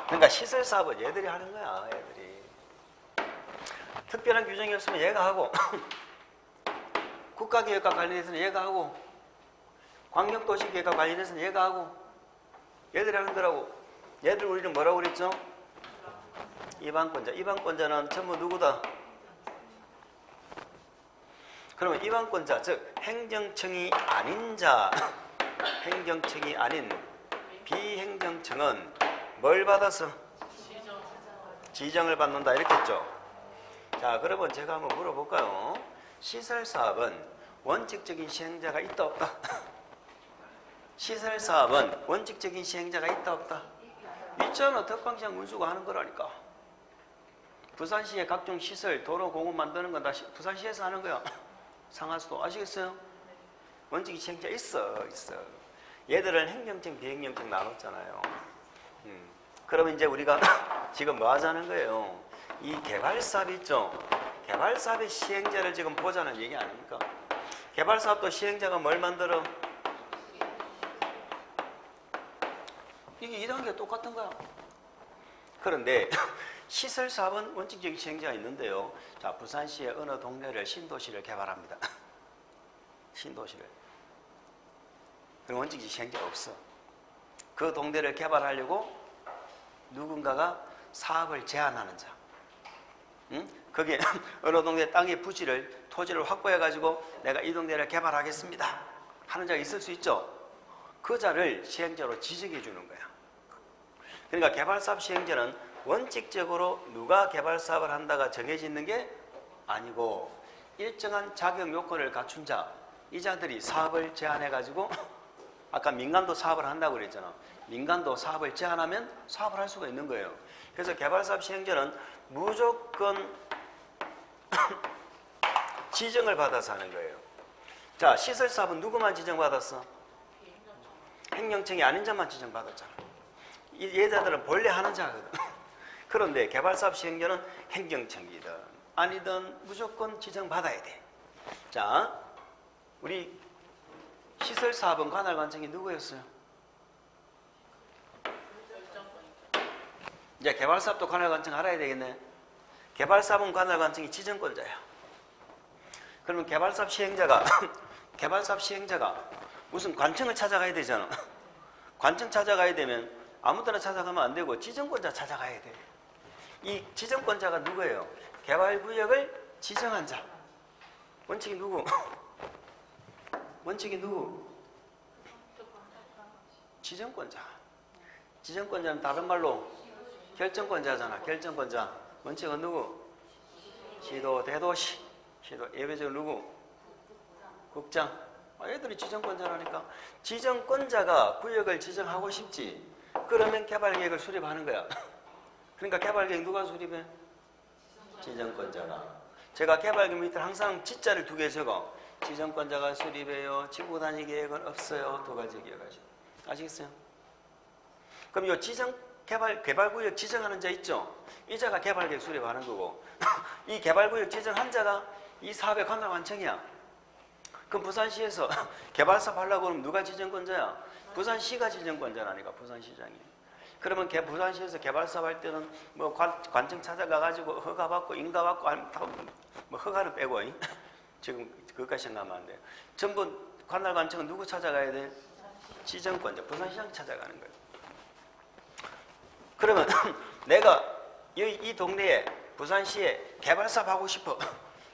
그러니까 시설 사업은 얘들이 하는 거야. 얘들이. 특별한 규정이 없으면 얘가 하고 국가계획과 관련해서는 얘가 하고 광역도시계획과 관련해서는 얘가 하고 얘들이 하는 거라고. 얘들 우리는 뭐라고 그랬죠? 입안권자. 입안권자는 전부 누구다? 그러면 입안권자, 즉 행정청이 아닌 자, 행정청이 아닌 비행정청은 뭘 받아서? 지정을 받는다 이렇게 했죠. 자, 그러면 제가 한번 물어볼까요? 시설사업은 원칙적인 시행자가 있다 없다? 시설사업은 원칙적인 시행자가 있다 없다? 있잖아. 특광시장 군수가 하는 거라니까. 부산시의 각종 시설, 도로, 공원 만드는 건 다 부산시에서 하는 거야. 상하수도. 아시겠어요? 원칙이 시행자 있어. 얘들은 행정청, 비행정청 나눴잖아요. 그러면 이제 우리가 지금 뭐 하자는 거예요? 이 개발사업 있죠? 개발사업의 시행자를 지금 보자는 얘기 아닙니까? 개발사업도 시행자가 뭘 만들어? 이게 2단계 똑같은 거야. 그런데 시설사업은 원칙적인 시행자가 있는데요. 자, 부산시의 어느 동네를 신도시를 개발합니다. 신도시를. 그럼 원칙적인 시행자가 없어. 그 동네를 개발하려고 누군가가 사업을 제안하는 자. 거기에 어느 동네 땅의 부지를, 토지를 확보해가지고 내가 이 동네를 개발하겠습니다 하는 자가 있을 수 있죠. 그 자를 시행자로 지정해 주는 거야. 그러니까 개발사업 시행자는 원칙적으로 누가 개발사업을 한다가 정해져 있는 게 아니고 일정한 자격 요건을 갖춘 자, 이 자들이 사업을 제안해가지고 아까 민간도 사업을 한다고 그랬잖아. 민간도 사업을 제안하면 사업을 할 수가 있는 거예요. 그래서 개발사업 시행자는 무조건 지정을 받아서 하는 거예요. 자, 시설사업은 누구만 지정받았어? 행정청이 아닌 자만 지정받았잖아. 이 예자들은 본래 하는 자거든. 그런데 개발사업 시행자는 행정청이든 아니든 무조건 지정받아야 돼. 자, 우리 시설사업은 관할관청이 누구였어요? 이제 개발사업도 관할관청 알아야 되겠네. 개발사업은 관할관청이 지정권자야. 그러면 개발사업 시행자가 개발사업 시행자가 무슨 관청을 찾아가야 되잖아. 관청 찾아가야 되면 아무 데나 찾아가면 안 되고 지정권자 찾아가야 돼. 이 지정권자가 누구예요? 개발구역을 지정한 자. 원칙이 누구? 원칙이 누구? 지정권자. 지정권자는 다른 말로 결정권자잖아. 결정권자. 원칙은 누구? 시도, 대도시. 시도, 예외적으로 누구? 국장. 얘들이 지정권자라니까. 지정권자가 구역을 지정하고 싶지. 그러면 개발계획을 수립하는 거야. 그러니까 개발계획 누가 수립해? 지정권자가. 제가 개발계획 밑에 항상 지자를 2개 적어. 지정권자가 수립해요. 지구 단위 계획은 없어요. 2가지 기억하시고. 아시겠어요? 그럼 이 개발구역 지정하는 자 있죠? 이 자가 개발계획 수립하는 거고 이 개발구역 지정한 자가 이 사업의 관할관청이야. 그럼 부산시에서 개발사업 하려고 하면 누가 지정권자야? 부산시가 지정권자라니까. 부산시장이. 그러면 부산시에서 개발사업 할 때는 뭐 관청 찾아가가지고 허가받고 인가받고 뭐 허가를 빼고 지금 그것까지 생각하면 안 돼요. 전부 관할관청은 누구 찾아가야 돼? 지정권자. 부산시장 찾아가는 거예요. 그러면 내가 이 동네에 부산시에 개발사업 하고 싶어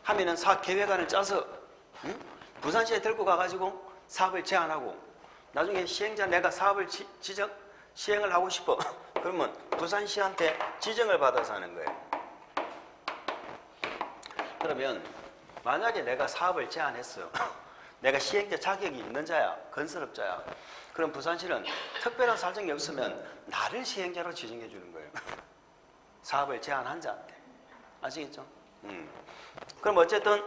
하면은 사업 계획안을 짜서 부산시에 들고 가가지고 사업을 제안하고 나중에 시행자 내가 사업을 시행을 하고 싶어 그러면 부산시한테 지정을 받아서 하는 거예요. 그러면 만약에 내가 사업을 제안했어요. 내가 시행자 자격이 있는 자야. 건설업자야. 그럼 부산시는 특별한 사정이 없으면 나를 시행자로 지정해 주는 거예요. 사업을 제안한 자한테. 아시겠죠? 그럼 어쨌든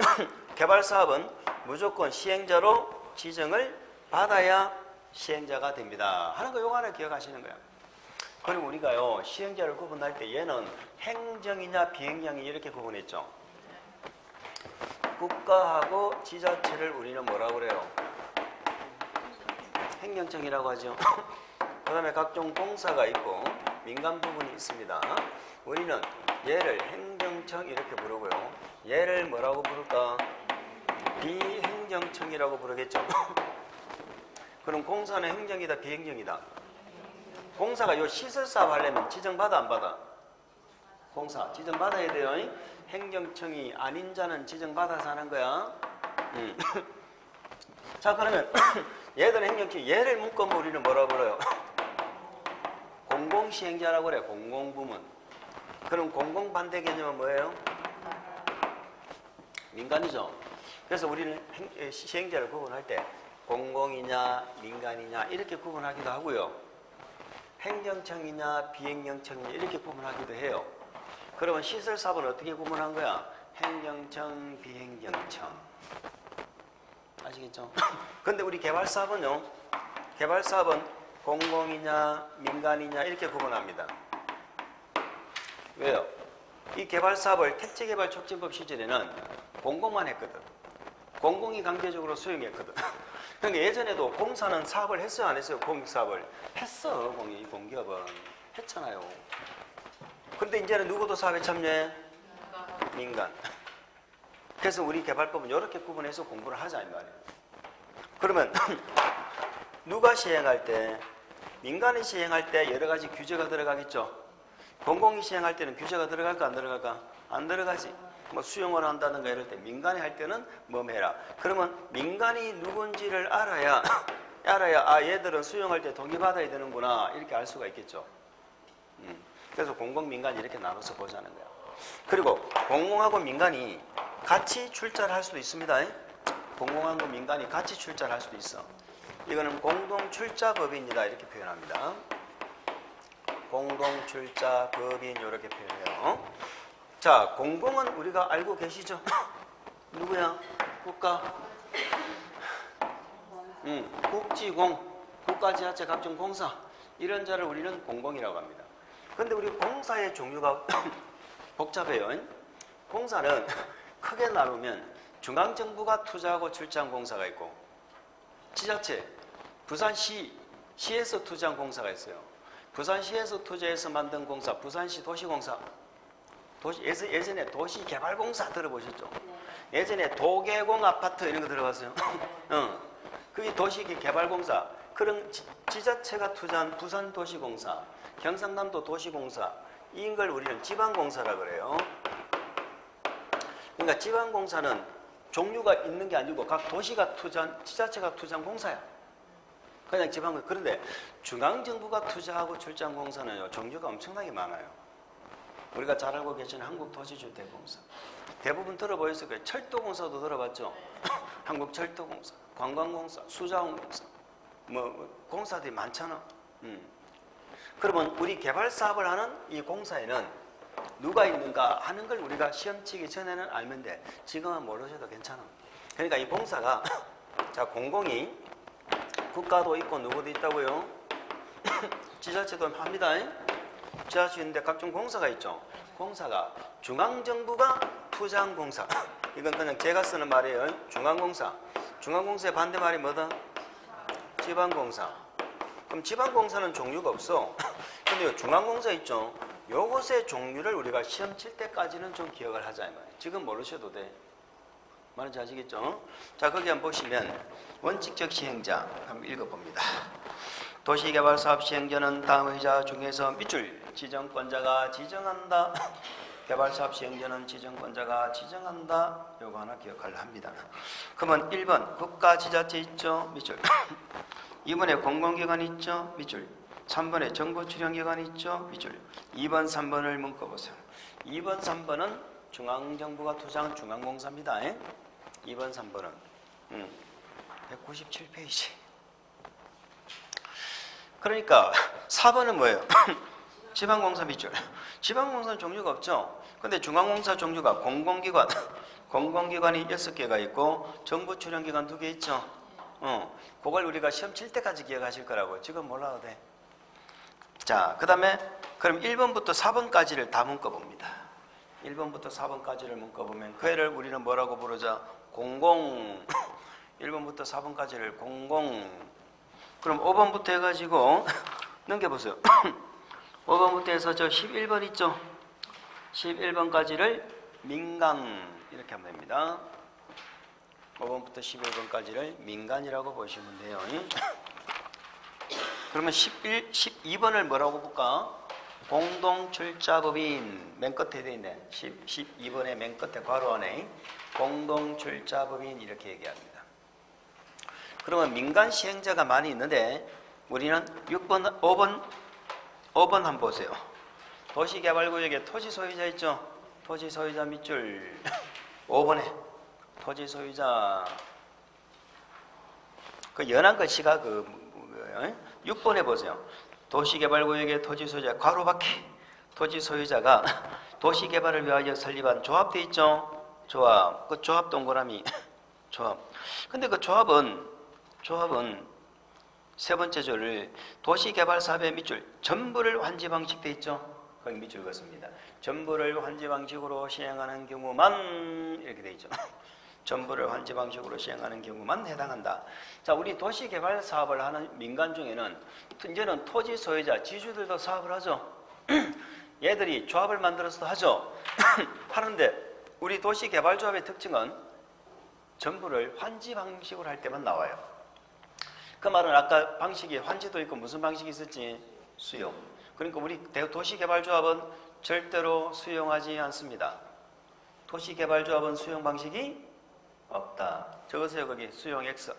개발사업은 무조건 시행자로 지정을 받아야 시행자가 됩니다. 하는 거 요거 하나 기억하시는 거예요. 그리고 우리가요 시행자를 구분할 때 얘는 행정이냐 비행령이 이렇게 구분했죠. 국가하고 지자체를 우리는 뭐라고 그래요? 행정청이라고 하죠. 그 다음에 각종 공사가 있고 민간 부분이 있습니다. 우리는 얘를 행정청 이렇게 부르고요. 얘를 뭐라고 부를까? 비행정청이라고 부르겠죠. 그럼 공사는 행정이다 비행정이다? 공사가 요 시설사업 하려면 지정받아 안 받아? 공사 지정받아야 돼요. 행정청이 아닌 자는 지정받아서 하는 거야. 자 그러면 얘들은 행정청 얘를 묶으면 우리는 뭐라고 불러요? 공공시행자라고 그래. 공공부문. 그럼 공공반대 개념은 뭐예요? 민간이죠. 그래서 우리는 시행자를 구분할 때 공공이냐 민간이냐 이렇게 구분하기도 하고요. 행정청이냐 비행정청이냐 이렇게 구분하기도 해요. 그러면 시설사업은 어떻게 구분한 거야? 행정청, 비행정청. 아시겠죠? 근데 우리 개발사업은요. 개발사업은 공공이냐 민간이냐 이렇게 구분합니다. 왜요? 이 개발사업을 택지개발촉진법 시절에는 공공만 했거든. 공공이 강제적으로 수용했거든. 그러니까 예전에도 공사는 사업을 했어요 안 했어요? 공익사업을 했어. 공기업은 했잖아요. 그런데 이제는 누구도 사업에 참여해? 민간. 그래서 우리 개발법은 이렇게 구분해서 공부를 하자 이 말이에요. 그러면 누가 시행할 때? 민간이 시행할 때 여러 가지 규제가 들어가겠죠. 공공이 시행할 때는 규제가 들어갈까 안 들어갈까? 안 들어가지. 뭐 수용을 한다든가 이럴 때 민간이 할 때는 뭐 해라. 그러면 민간이 누군지를 알아야 아 얘들은 수용할 때 동의받아야 되는구나 이렇게 알 수가 있겠죠. 그래서 공공 민간 이렇게 나눠서 보자는 거야. 그리고 공공하고 민간이 같이 출자를 할 수도 있습니다. 공공하고 민간이 같이 출자를 할 수도 있어. 이거는 공동출자법인이다 이렇게 표현합니다. 공동출자법인 이렇게 표현해요. 자, 공공은 우리가 알고 계시죠? 누구야? 국가? 국지공, 국가지자체 각종 공사 이런 자를 우리는 공공이라고 합니다. 그런데 우리 공사의 종류가 복잡해요. 공사는 크게 나누면 중앙정부가 투자하고 출자한 공사가 있고 지자체, 부산시에서 투자한 공사가 있어요. 부산시에서 투자해서 만든 공사, 부산시 도시공사. 예전에 도시개발공사 들어보셨죠? 네. 예전에 도계공 아파트 이런 거 들어봤어요? 응. 그게 도시개발공사. 그런 지자체가 투자한 부산도시공사, 경상남도 도시공사, 이런 걸 우리는 지방공사라 그래요. 그러니까 지방공사는 종류가 있는 게 아니고 각 도시가 투자한, 지자체가 투자한 공사야. 그냥 지방공사. 그런데 중앙정부가 투자하고 출자한 공사는요, 종류가 엄청나게 많아요. 우리가 잘 알고 계시는 한국도시주택공사. 대부분 들어보셨을 거예요. 철도공사도 들어봤죠? 한국철도공사, 관광공사, 수자원공사. 뭐 공사들이 많잖아. 그러면 우리 개발 사업을 하는 이 공사에는 누가 있는가 하는 걸 우리가 시험 치기 전에는 알면 돼. 지금은 모르셔도 괜찮아. 그러니까 이 공사가 자, 공공이 국가도 있고 누구도 있다고요? 지자체도 합니다. 지자체 있는데 각종 공사가 있죠. 공사가 중앙정부가 투자한 공사. 이건 그냥 제가 쓰는 말이에요. 중앙공사. 중앙공사의 반대말이 뭐다? 지방공사. 그럼 지방공사는 종류가 없어. 근데 중앙공사 있죠. 요것의 종류를 우리가 시험 칠 때까지는 좀 기억을 하자 이 말이에요. 지금 모르셔도 돼. 말인지 아시겠죠? 자, 거기 한번 보시면 원칙적 시행자 한번 읽어봅니다. 도시개발사업 시행자는 다음의 자 중에서 밑줄 지정권자가 지정한다. 개발사업 시행자는 지정권자가 지정한다. 요거 하나 기억하려 합니다. 그러면 1번 국가지자체 있죠? 밑줄. 2번에 공공기관 있죠? 밑줄. 3번에 정부출연기관 있죠? 밑줄. 2번, 3번을 묶어보세요. 2번, 3번은 중앙정부가 투자한 중앙공사입니다. 2번, 3번은 197페이지. 그러니까 4번은 뭐예요? 지방공사 밑줄. 지방공사는 종류가 없죠. 근데 중앙공사 종류가 공공기관, 공공기관이 6개가 있고 정부 출연기관 2개 있죠. 그걸 우리가 시험 칠 때까지 기억하실 거라고. 지금 몰라도 돼. 자, 그 다음에 그럼 1번부터 4번까지를 다 묶어봅니다. 1번부터 4번까지를 묶어보면 그 애를 우리는 뭐라고 부르자? 공공. 1번부터 4번까지를 공공. 그럼 5번부터 해가지고 넘겨보세요. 5번부터 해서 저 11번 있죠? 11번까지를 민간 이렇게 하면 됩니다. 5번부터 11번까지를 민간이라고 보시면 돼요. 그러면 12번을 뭐라고 볼까? 공동출자법인 맨 끝에 되어 있네. 12번의 맨 끝에 괄호 안에 공동출자법인 이렇게 얘기합니다. 그러면 민간 시행자가 많이 있는데 우리는 6번, 5번 한번 보세요. 도시개발구역에 토지소유자 있죠? 토지소유자 밑줄 5번에 토지소유자 그 연한 글씨가 6번에 보세요. 도시개발구역의 토지소유자 괄호밖에 토지소유자가 도시개발을 위하여 설립한 조합돼 있죠? 조합. 그 조합 동그라미 조합. 근데 그 조합은 세 번째 줄을 도시개발사업의 밑줄 전부를 환지 방식 돼 있죠? 거기 밑줄 그었습니다. 전부를 환지 방식으로 시행하는 경우만 이렇게 돼 있죠. 전부를 환지 방식으로 시행하는 경우만 해당한다. 자, 우리 도시개발 사업을 하는 민간 중에는 이제는 토지 소유자, 지주들도 사업을 하죠. 얘들이 조합을 만들어서 하죠. 하는데 우리 도시개발조합의 특징은 전부를 환지 방식으로 할 때만 나와요. 그 말은 아까 방식이 환지도 있고 무슨 방식이 있었지? 수용. 그러니까 우리 도시개발조합은 절대로 수용하지 않습니다. 도시개발조합은 수용 방식이 없다. 적으세요. 거기 수용 X.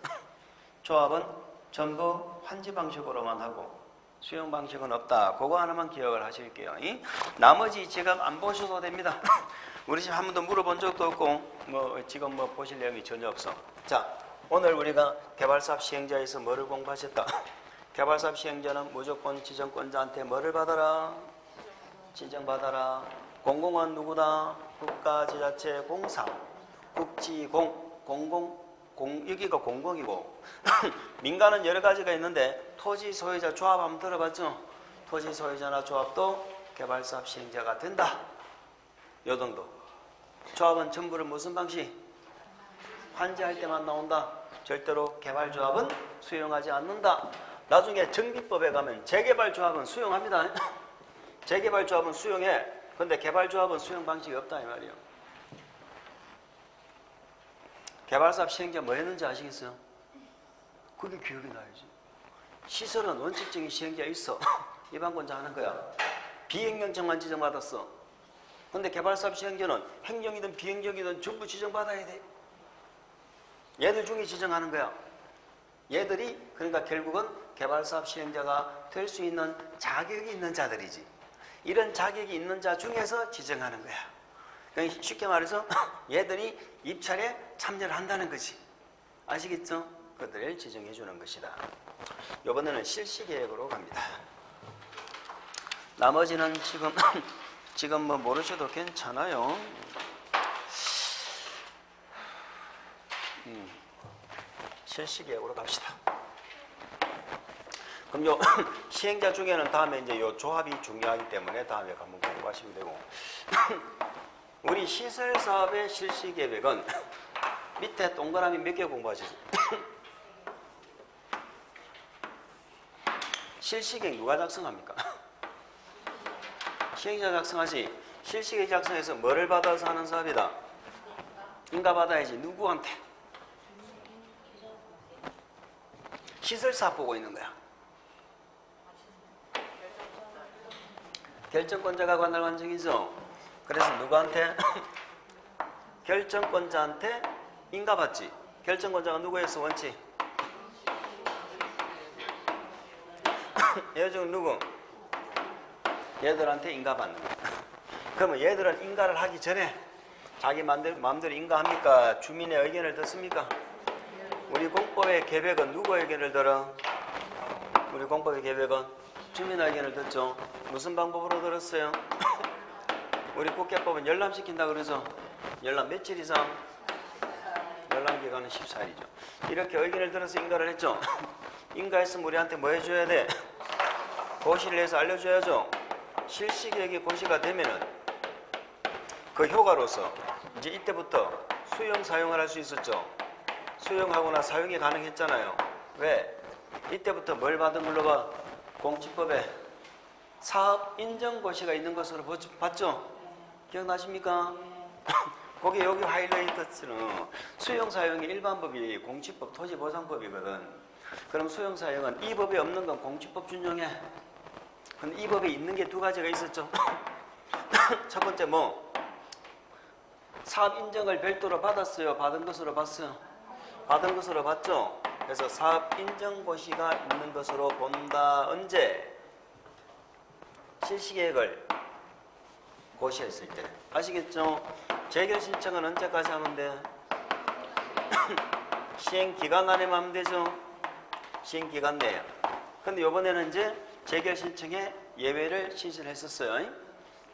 조합은 전부 환지 방식으로만 하고 수용 방식은 없다. 그거 하나만 기억을 하실게요. 나머지 지금 안 보셔도 됩니다. 우리 집 한 번도 물어본 적도 없고 지금 보실 내용이 전혀 없어. 자, 오늘 우리가 개발사업 시행자에서 뭐를 공부하셨다? 개발사업 시행자는 무조건 지정권자한테 뭐를 받아라? 지정받아라. 공공은 누구다? 국가, 지자체, 공사. 국지공, 여기가 공공이고 민간은 여러 가지가 있는데 토지 소유자 조합 한번 들어봤죠? 토지 소유자나 조합도 개발사업 시행자가 된다. 요 정도. 조합은 전부를 무슨 방식? 환지할 때만 나온다. 절대로 개발조합은 수용하지 않는다. 나중에 정비법에 가면 재개발조합은 수용합니다. 재개발조합은 수용해. 근데 개발조합은 수용 방식이 없다 이 말이에요. 개발사업 시행자 뭐 했는지 아시겠어요? 그게 기억이 나야지. 시설은 원칙적인 시행자 있어. 일반권자 하는 거야. 비행정청만 지정받았어. 근데 개발사업 시행자는 행정이든 비행정이든 전부 지정받아야 돼. 얘들 중에 지정하는 거야. 얘들이 그러니까 결국은 개발사업 시행자가 될 수 있는 자격이 있는 자들이지. 이런 자격이 있는 자 중에서 지정하는 거야. 그러니까 쉽게 말해서 얘들이 입찰에 참여를 한다는 거지. 아시겠죠? 그들을 지정해 주는 것이다. 이번에는 실시계획으로 갑니다. 나머지는 지금 뭐 모르셔도 괜찮아요. 실시계획으로 갑시다. 그럼 요 시행자 중에는 다음에 이제 요 조합이 중요하기 때문에 다음에 한번 공부하시면 되고 우리 시설사업의 실시계획은 밑에 동그라미 몇 개 공부하시죠? 실시계획 누가 작성합니까? 시행자 작성하지. 실시계획 작성해서 뭐를 받아서 하는 사업이다? 인가 받아야지. 누구한테? 시설사업 보고 있는 거야. 결정권자가 관할 완성이죠. 그래서 누구한테? 결정권자한테 인가 받지. 결정권자가 누구였어? 원칙. 얘 중 누구? 얘들한테 인가 받는 거야. 그러면 얘들은 인가를 하기 전에 자기 마음대로 인가합니까? 주민의 의견을 듣습니까? 우리 공법의 계획은 누구 의견을 들어? 우리 공법의 계획은 주민의 의견을 듣죠. 무슨 방법으로 들었어요? 우리 국회법은 열람시킨다 그러죠. 열람 며칠 이상? 열람기간은 14일이죠. 이렇게 의견을 들어서 인가를 했죠. 인가했으면 우리한테 뭐 해줘야 돼? 고시를 해서 알려줘야죠. 실시계획이 고시가 되면은 그 효과로서 이제 이때부터 수용 사용을 할 수 있었죠. 수용하거나 사용이 가능했잖아요. 왜? 이때부터 뭘 받은 걸로 봐? 공지법에 사업 인정 고시가 있는 것으로 봤죠? 기억나십니까? 거기 여기 하이라이트는 수용 사용의 일반법이 공지법 토지보장법이거든. 그럼 수용 사용은 이 법에 없는 건 공지법 준용해. 근데 이 법에 있는 게 두 가지가 있었죠. 첫 번째 뭐? 사업 인정을 별도로 받았어요? 받은 것으로 봤어요? 받은 것으로 봤죠? 그래서 사업 인정 고시가 있는 것으로 본다. 언제? 실시계획을 고시했을 때. 아시겠죠? 재결 신청은 언제까지 하면 돼? 시행기간 안에만 하면 되죠? 시행기간 내에. 근데 이번에는 이제 재결 신청에 예외를 신청했었어요.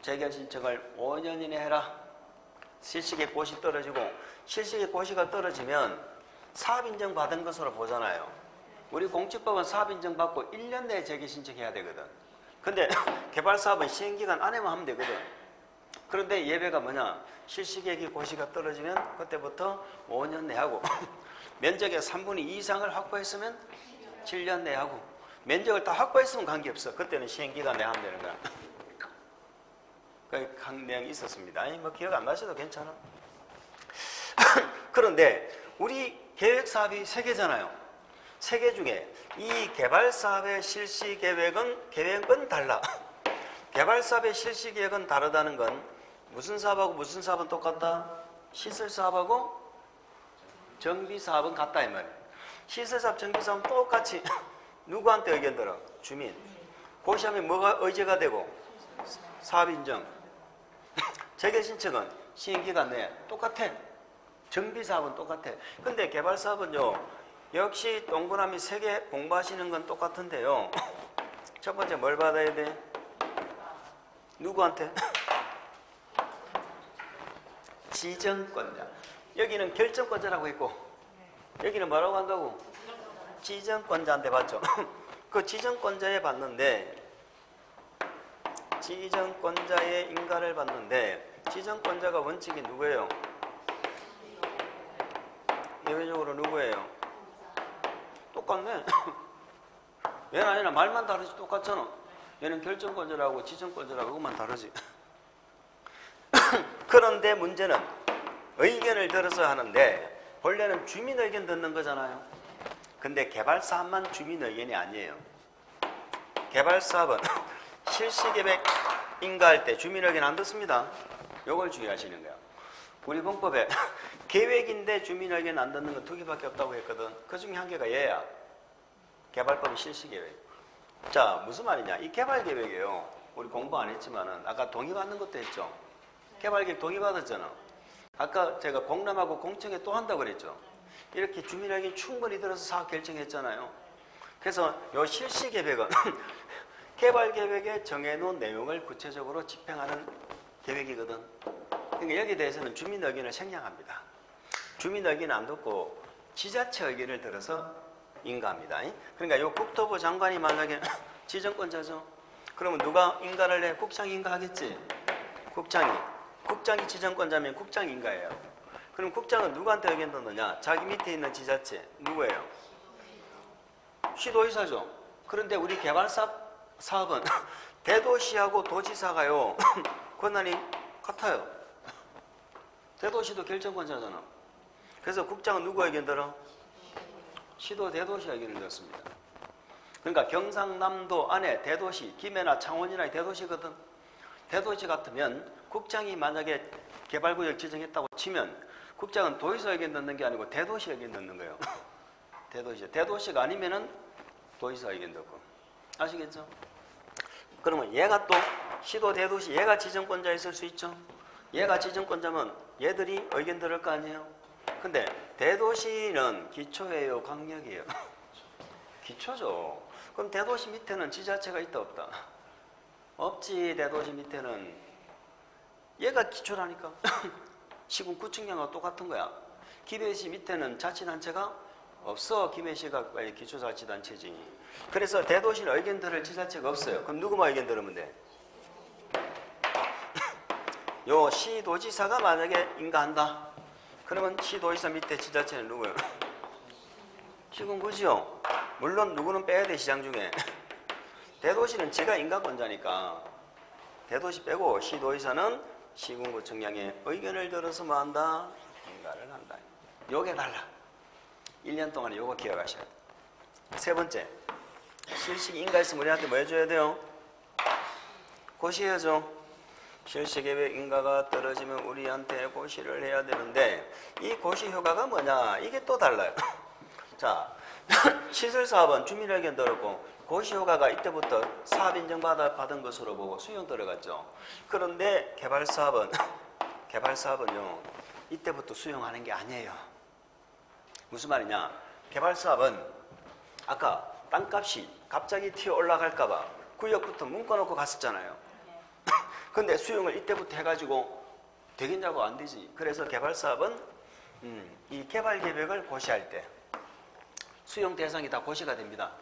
재결 신청을 5년 이내 해라. 실시계획 고시 떨어지고 실시계획 고시가 떨어지면 사업 인정 받은 것으로 보잖아요. 우리 공지법은 사업 인정 받고 1년 내에 재개 신청해야 되거든. 근데 개발사업은 시행기간 안에만 하면 되거든. 그런데 예외가 뭐냐? 실시계획이 고시가 떨어지면 그때부터 5년 내에 하고 면적의 3분의 2 이상을 확보했으면 7년 내에 하고 면적을 다 확보했으면 관계없어. 그때는 시행기간 내에 하면 되는 거야. 그 내용이 있었습니다. 아니 뭐 기억 안 나셔도 괜찮아. 그런데 우리 계획사업이 3개잖아요. 3개 중에 이 개발사업의 실시계획은 달라. 개발사업의 실시계획은 다르다는 건 무슨 사업하고 무슨 사업은 똑같다? 시설사업하고 정비사업은 같다 이 말이에요. 시설사업, 정비사업은 똑같이 누구한테 의견 들어? 주민. 고시하면 뭐가 의제가 되고? 사업인정. 재개신청은 시행기간 내에 똑같아. 정비사업은 똑같아. 근데 개발사업은요, 역시 동그라미 3개 공부하시는 건 똑같은데요. 첫 번째 뭘 받아야 돼? 누구한테? 지정권자. 여기는 결정권자라고 했고 여기는 뭐라고 한다고? 지정권자한테 받죠. 그 지정권자에 받는데 지정권자의 인가를 받는데 지정권자가 원칙이 누구예요? 예외적으로 누구예요? 똑같네. 얘는 아니라 말만 다르지 똑같잖아. 얘는 결정권자라고 지정권자라고 그것만 다르지. 그런데 문제는 의견을 들어서 하는데 본래는 주민 의견 듣는 거잖아요. 근데 개발사업만 주민 의견이 아니에요. 개발사업은 실시계획 인가할 때 주민 의견 안 듣습니다. 요걸 주의하시는 거예요. 우리 공법에 계획인데 주민 의견 안 듣는 건 두 개밖에 없다고 했거든. 그 중에 한 개가 얘야. 개발법의 실시계획. 자, 무슨 말이냐? 이 개발계획이에요. 우리 공부 안 했지만은 아까 동의받는 것도 했죠. 개발계획 동의받았잖아. 아까 제가 공람하고 공청회 또 한다고 그랬죠. 이렇게 주민 의견 충분히 들어서 사업 결정했잖아요. 그래서 요 실시계획은 개발계획에 정해놓은 내용을 구체적으로 집행하는 계획이거든. 그러니까 여기에 대해서는 주민 의견을 생략합니다. 주민 의견 안 듣고 지자체 의견을 들어서 인가합니다. 그러니까 요 국토부 장관이 만약에 지정권자죠. 그러면 누가 인가를 해? 국장이 인가하겠지. 국장이 지정권자면 국장이 인가해요. 그럼 국장은 누구한테 의견 듣느냐? 자기 밑에 있는 지자체 누구예요? 시도의사죠. 그런데 우리 개발사업은 대도시하고 도지사가요 권한이 같아요. 대도시도 결정권자잖아. 그래서 국장은 누구 의견 들어? 시도 대도시 의견을 듣습니다. 그러니까 경상남도 안에 대도시, 김해나 창원이나 대도시거든. 대도시 같으면 국장이 만약에 개발구역 지정했다고 치면 국장은 도의사 의견 듣는 게 아니고 대도시 의견 듣는 거예요. 대도시가 아니면은 도의사 의견 듣고. 아시겠죠? 그러면 얘가 또 시도 대도시 얘가 지정권자 있을 수 있죠. 얘가 지정권자면 얘들이 의견 들을 거 아니에요. 근데 대도시는 기초예요, 강력이에요? 기초죠. 그럼 대도시 밑에는 지자체가 있다 없다? 없지. 대도시 밑에는 얘가 기초라니까. 시군 구청장하고 똑같은 거야. 김해시 밑에는 자치단체가 없어. 김해시가 기초자치단체지. 그래서 대도시는 의견 들을 지자체가 없어요. 그럼 누구만 의견 들으면 돼? 요 시도지사가 만약에 인가한다. 그러면 시도지사 밑에 지자체는 누구예요? 시군구지요. 물론 누구는 빼야 돼. 시장 중에. 대도시는 제가 인가권자니까 대도시 빼고 시도지사는 시군구청장의 의견을 들어서 뭐 한다? 인가를 한다. 요게 달라. 1년 동안에 요거 기억하셔야 돼. 세 번째, 실시 인가 있으면 우리한테 뭐 해줘야 돼요? 고시해야죠. 실시계획 인가가 떨어지면 우리한테 고시를 해야 되는데 이 고시 효과가 뭐냐? 이게 또 달라요. 자, 시설사업은 주민의견 들었고 고시 효과가 이때부터 사업 인정받은 것으로 보고 수용 들어갔죠. 그런데 개발사업은요 이때부터 수용하는 게 아니에요. 무슨 말이냐? 개발사업은 아까 땅값이 갑자기 튀어 올라갈까 봐 구역부터 묶어놓고 갔었잖아요. 근데 수용을 이때부터 해가지고 되겠냐고 안 되지. 그래서 개발사업은 이 개발계획을 고시할 때 수용 대상이 다 고시가 됩니다.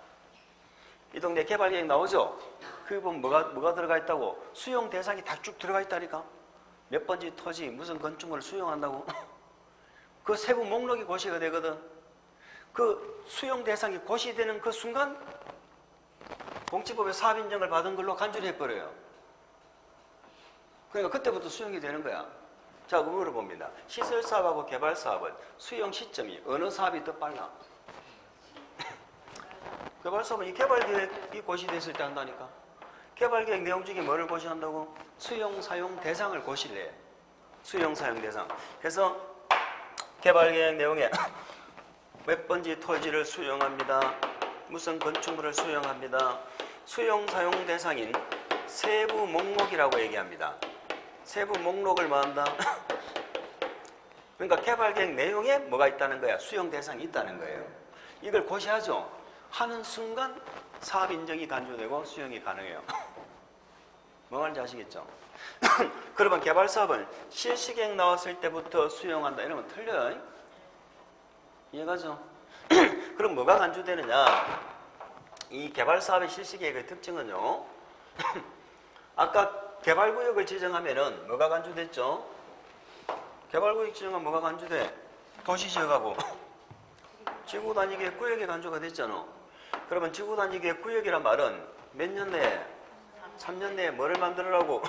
이 동네 개발계획 나오죠? 그게 보면 뭐가 들어가 있다고? 수용 대상이 다 쭉 들어가 있다니까? 몇 번지 토지, 무슨 건축물을 수용한다고? 그 세부 목록이 고시가 되거든. 그 수용 대상이 고시되는 그 순간 공지법에 사업 인정을 받은 걸로 간주를 해버려요. 그러니까 그때부터 수용이 되는 거야. 자, 그거를 봅니다. 시설사업하고 개발사업은 수용 시점이 어느 사업이 더 빨라? 개발사업은 이 개발계획이 고시됐을 때 한다니까. 개발계획 내용 중에 뭐를 고시한다고? 수용, 사용 대상을 고시를 해. 수용, 사용 대상. 그래서 개발계획 내용에 몇 번지 토지를 수용합니다. 무슨 건축물을 수용합니다. 수용, 사용 대상인 세부 목록이라고 얘기합니다. 세부 목록을 뭐 한다? 그러니까 개발계획 내용에 뭐가 있다는 거야? 수용 대상이 있다는 거예요. 이걸 고시하죠. 하는 순간 사업 인정이 간주되고 수용이 가능해요. 뭐 말인지 아시겠죠? 그러면 개발사업은 실시계획 나왔을 때부터 수용한다 이러면 틀려요. 이해가죠? 그럼 뭐가 간주되느냐? 이 개발사업의 실시계획의 특징은요. 아까 개발구역을 지정하면은 뭐가 간주됐죠? 개발구역 지정하면 뭐가 간주돼? 도시지역하고 지구단위계획 구역이 간주가 됐잖아. 그러면 지구단위계획 구역이란 말은 몇 년 내에? 3년 내에 뭐를 만들으라고?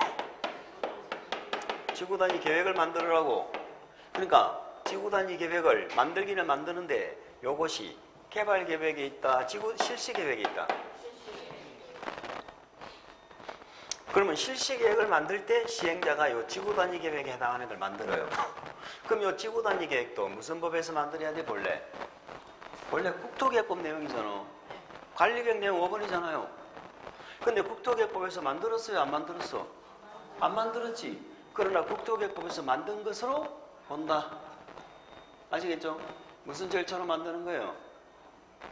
지구단위 계획을 만들으라고. 그러니까 지구단위 계획을 만들기는 만드는데 요것이 개발 계획에 있다, 실시 계획에 있다. 그러면 실시 계획을 만들 때 시행자가 요 지구단위 계획에 해당하는 걸 만들어요. 그럼 요 지구단위 계획도 무슨 법에서 만들어야 돼? 본래 국토계획법 내용이잖아. 관리계획 내용 5번이잖아요. 근데 국토계획법에서 만들었어요? 안 만들었어? 안 만들었지. 그러나 국토계획법에서 만든 것으로 본다. 아시겠죠? 무슨 절차로 만드는 거예요?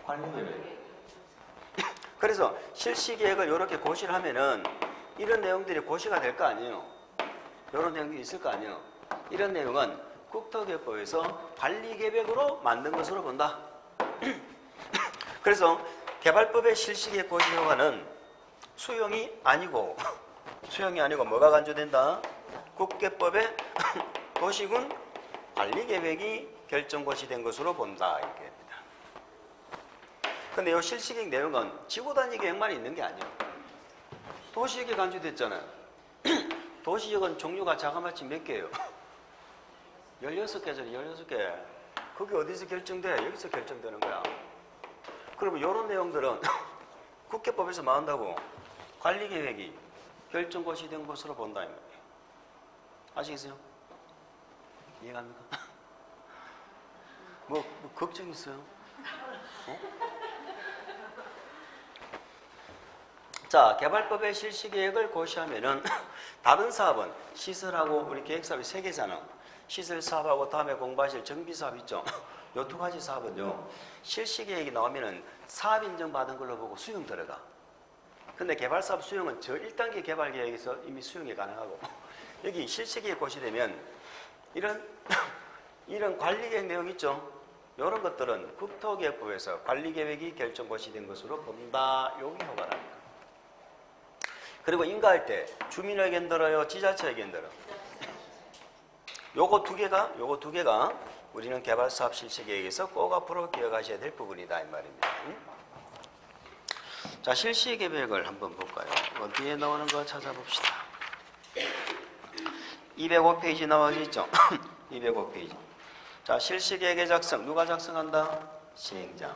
관리계획. 그래서 실시계획을 이렇게 고시를 하면은 이런 내용들이 고시가 될 거 아니에요. 이런 내용이 있을 거 아니에요. 이런 내용은 국토계획법에서 관리계획으로 만든 것으로 본다. 그래서 개발법의 실시계획 고시 효과는 수용이 아니고 뭐가 간주된다? 국계법의 도시군 관리계획이 결정 고시된 것으로 본다. 이렇게 됩니다. 근데 이 실시계획 내용은 지구단위 계획만 있는 게 아니에요. 도시역이 간주됐잖아요. 도시역은 종류가 자그마치 몇 개예요? 16개잖아요. 16개. 그게 어디서 결정돼? 여기서 결정되는 거야. 그러면 이런 내용들은 국회법에서 말한다고 관리계획이 결정고시된 것으로 본다. 아시겠어요? 이해갑니까? 뭐 걱정 있어요? 어? 자, 개발법의 실시계획을 고시하면은 다른 사업은 시설하고 우리 계획사업이 3개잖아. 시설 사업하고 다음에 공부하실 정비 사업 있죠. 요 2가지 사업은요. 실시계획이 나오면은 사업 인정 받은 걸로 보고 수용 들어가. 근데 개발사업 수용은 저 1단계 개발계획에서 이미 수용이 가능하고 여기 실시계획 고시되면 이런 관리계획 내용 있죠. 이런 것들은 국토계획법에서 관리계획이 결정 고시된 것으로 본다. 여기 효과랍니다. 그리고 인가할 때 주민 의견 들어요, 지자체 의견 들어. 요거 두 개가 우리는 개발사업 실시계획에서 꼭 앞으로 기억하셔야 될 부분이다 이 말입니다. 자, 실시계획을 한번 볼까요? 어디에 나오는 거 찾아봅시다. 205페이지 나와 있죠? 205페이지. 자, 실시계획의 작성 누가 작성한다? 시행자.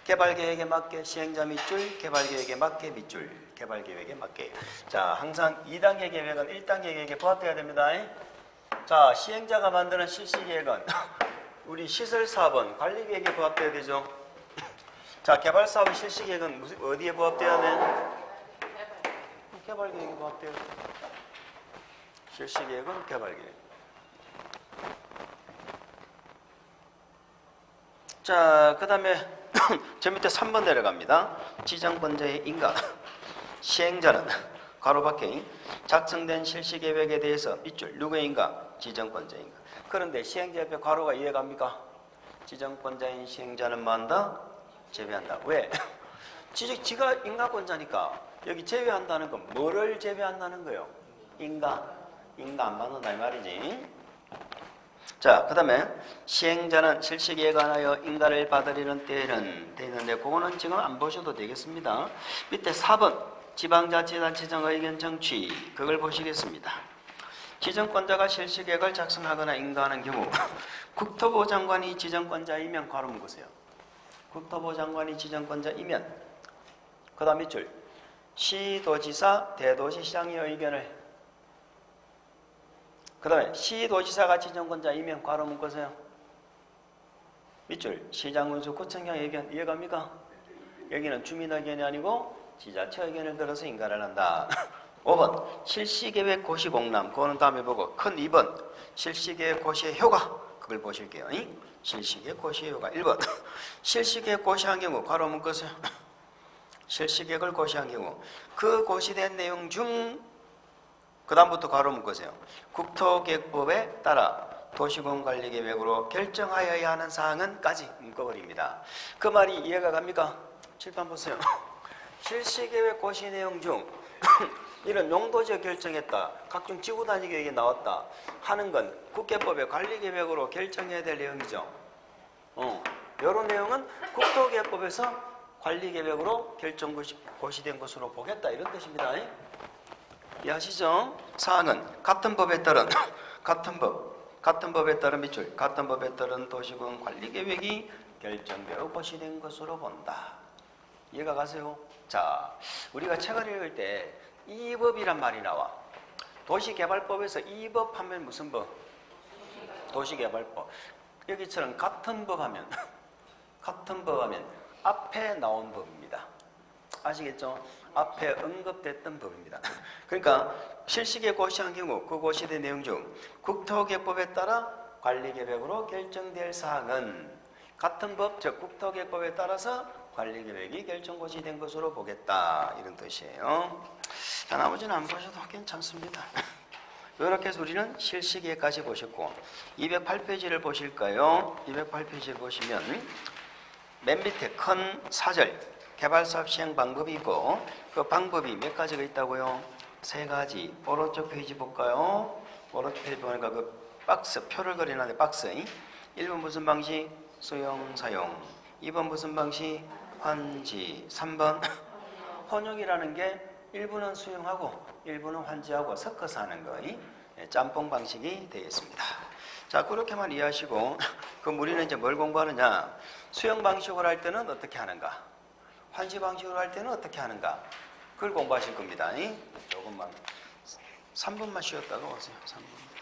개발계획에 맞게 시행자 밑줄, 개발계획에 맞게 밑줄, 개발계획에 맞게. 자, 항상 2단계 계획은 1단계 계획에 부합돼야 됩니다. 자, 시행자가 만드는 실시계획은 우리 시설사업은 관리계획에 부합돼야 되죠. 자, 개발사업 실시계획은 어디에 부합돼야 돼? 개발계획에 부합돼야 돼. 실시계획은 개발계획. 자, 그 다음에 저 밑에 3번 내려갑니다. 지정권자의 인가. 시행자는 가로 밖에 작성된 실시계획에 대해서 밑줄 누구의 인가? 지정권자인가. 그런데 시행자 옆에 가로가 이해갑니까? 지정권자인 시행자는 뭐한다? 제외한다. 왜? 지가 인가권자니까 여기 제외한다는 건 뭐를 제외한다는 거예요? 인가 안 받는다 이 말이지. 자, 그 다음에 시행자는 실시계획에 관하여 인가를 받으려는 때에는 되는데 그거는 지금 안 보셔도 되겠습니다. 밑에 4번 지방자치단체장 의견 정취 그걸 보시겠습니다. 지정권자가 실시계획을 작성하거나 인가하는 경우 국토부 장관이 지정권자이면 괄호 묶으세요. 국토부 장관이 지정권자이면 그 다음 밑줄 시도지사 대도시시장의 의견을 그 다음에 시도지사가 지정권자이면 괄호 묶으세요. 밑줄 시장군수 구청장 의견 이해갑니까? 여기는 주민 의견이 아니고 지자체 의견을 들어서 인가를 한다. 5번 실시계획 고시 공람 그거는 다음에 보고 큰 2번 실시계획 고시의 효과 그걸 보실게요. 실시계획 고시의 효과 1번 실시계획 고시한 경우 괄호 묶으세요. 실시계획을 고시한 경우 그 고시된 내용 중 그 다음부터 괄호 묶으세요. 국토계획법에 따라 도시군관리계획으로 결정하여야 하는 사항은까지 묶어버립니다. 그 말이 이해가 갑니까? 칠판 보세요. 실시계획 고시 내용 중 이런 용도지역 결정했다. 각종 지구단위 계획이 나왔다. 하는 건 국계법의 관리계획으로 결정해야 될 내용이죠. 이런 내용은 국토계획법에서 관리계획으로 결정 고시된 것으로 보겠다. 이런 뜻입니다. 이해하시죠? 사항은 같은 법에 따른 같은 법에 따른 밑줄, 같은 법에 따른 도시군 관리 계획이 결정되어 고시된 것으로 본다. 이해가 가세요? 자, 우리가 책을 읽을 때 이 법이란 말이 나와. 도시개발법에서 이 법 하면 무슨 법? 도시개발법. 여기처럼 같은 법 하면 같은 법 하면 앞에 나온 법입니다. 아시겠죠? 앞에 언급됐던 법입니다. 그러니까 실시계 고시한 경우 그 고시된 내용 중 국토개법에 따라 관리계획으로 결정될 사항은 같은 법, 즉 국토개법에 따라서 관리계획이 결정고시된 것으로 보겠다. 이런 뜻이에요. 자, 나머지는 안 보셔도 괜찮습니다. 이렇게 해서 우리는 실시계까지 보셨고 208페이지를 보실까요? 208페이지를 보시면 맨 밑에 큰 사절 개발사업 시행 방법이 있고 그 방법이 몇 가지가 있다고요? 3가지. 오른쪽 페이지 볼까요? 오른쪽 페이지 보니까 그 박스 표를 그려놨는데 박스 1번 무슨 방식? 수용 사용. 2번 무슨 방식? 환지. 3번 혼용이라는 게 일부는 수용하고 일부는 환지하고 섞어서 하는 거 짬뽕 방식이 되겠습니다. 자, 그렇게만 이해하시고 그럼 우리는 이제 뭘 공부하느냐? 수용 방식으로 할 때는 어떻게 하는가? 환지 방식으로 할 때는 어떻게 하는가? 그걸 공부하실 겁니다. 조금만 3분만 쉬었다가 오세요. 3분.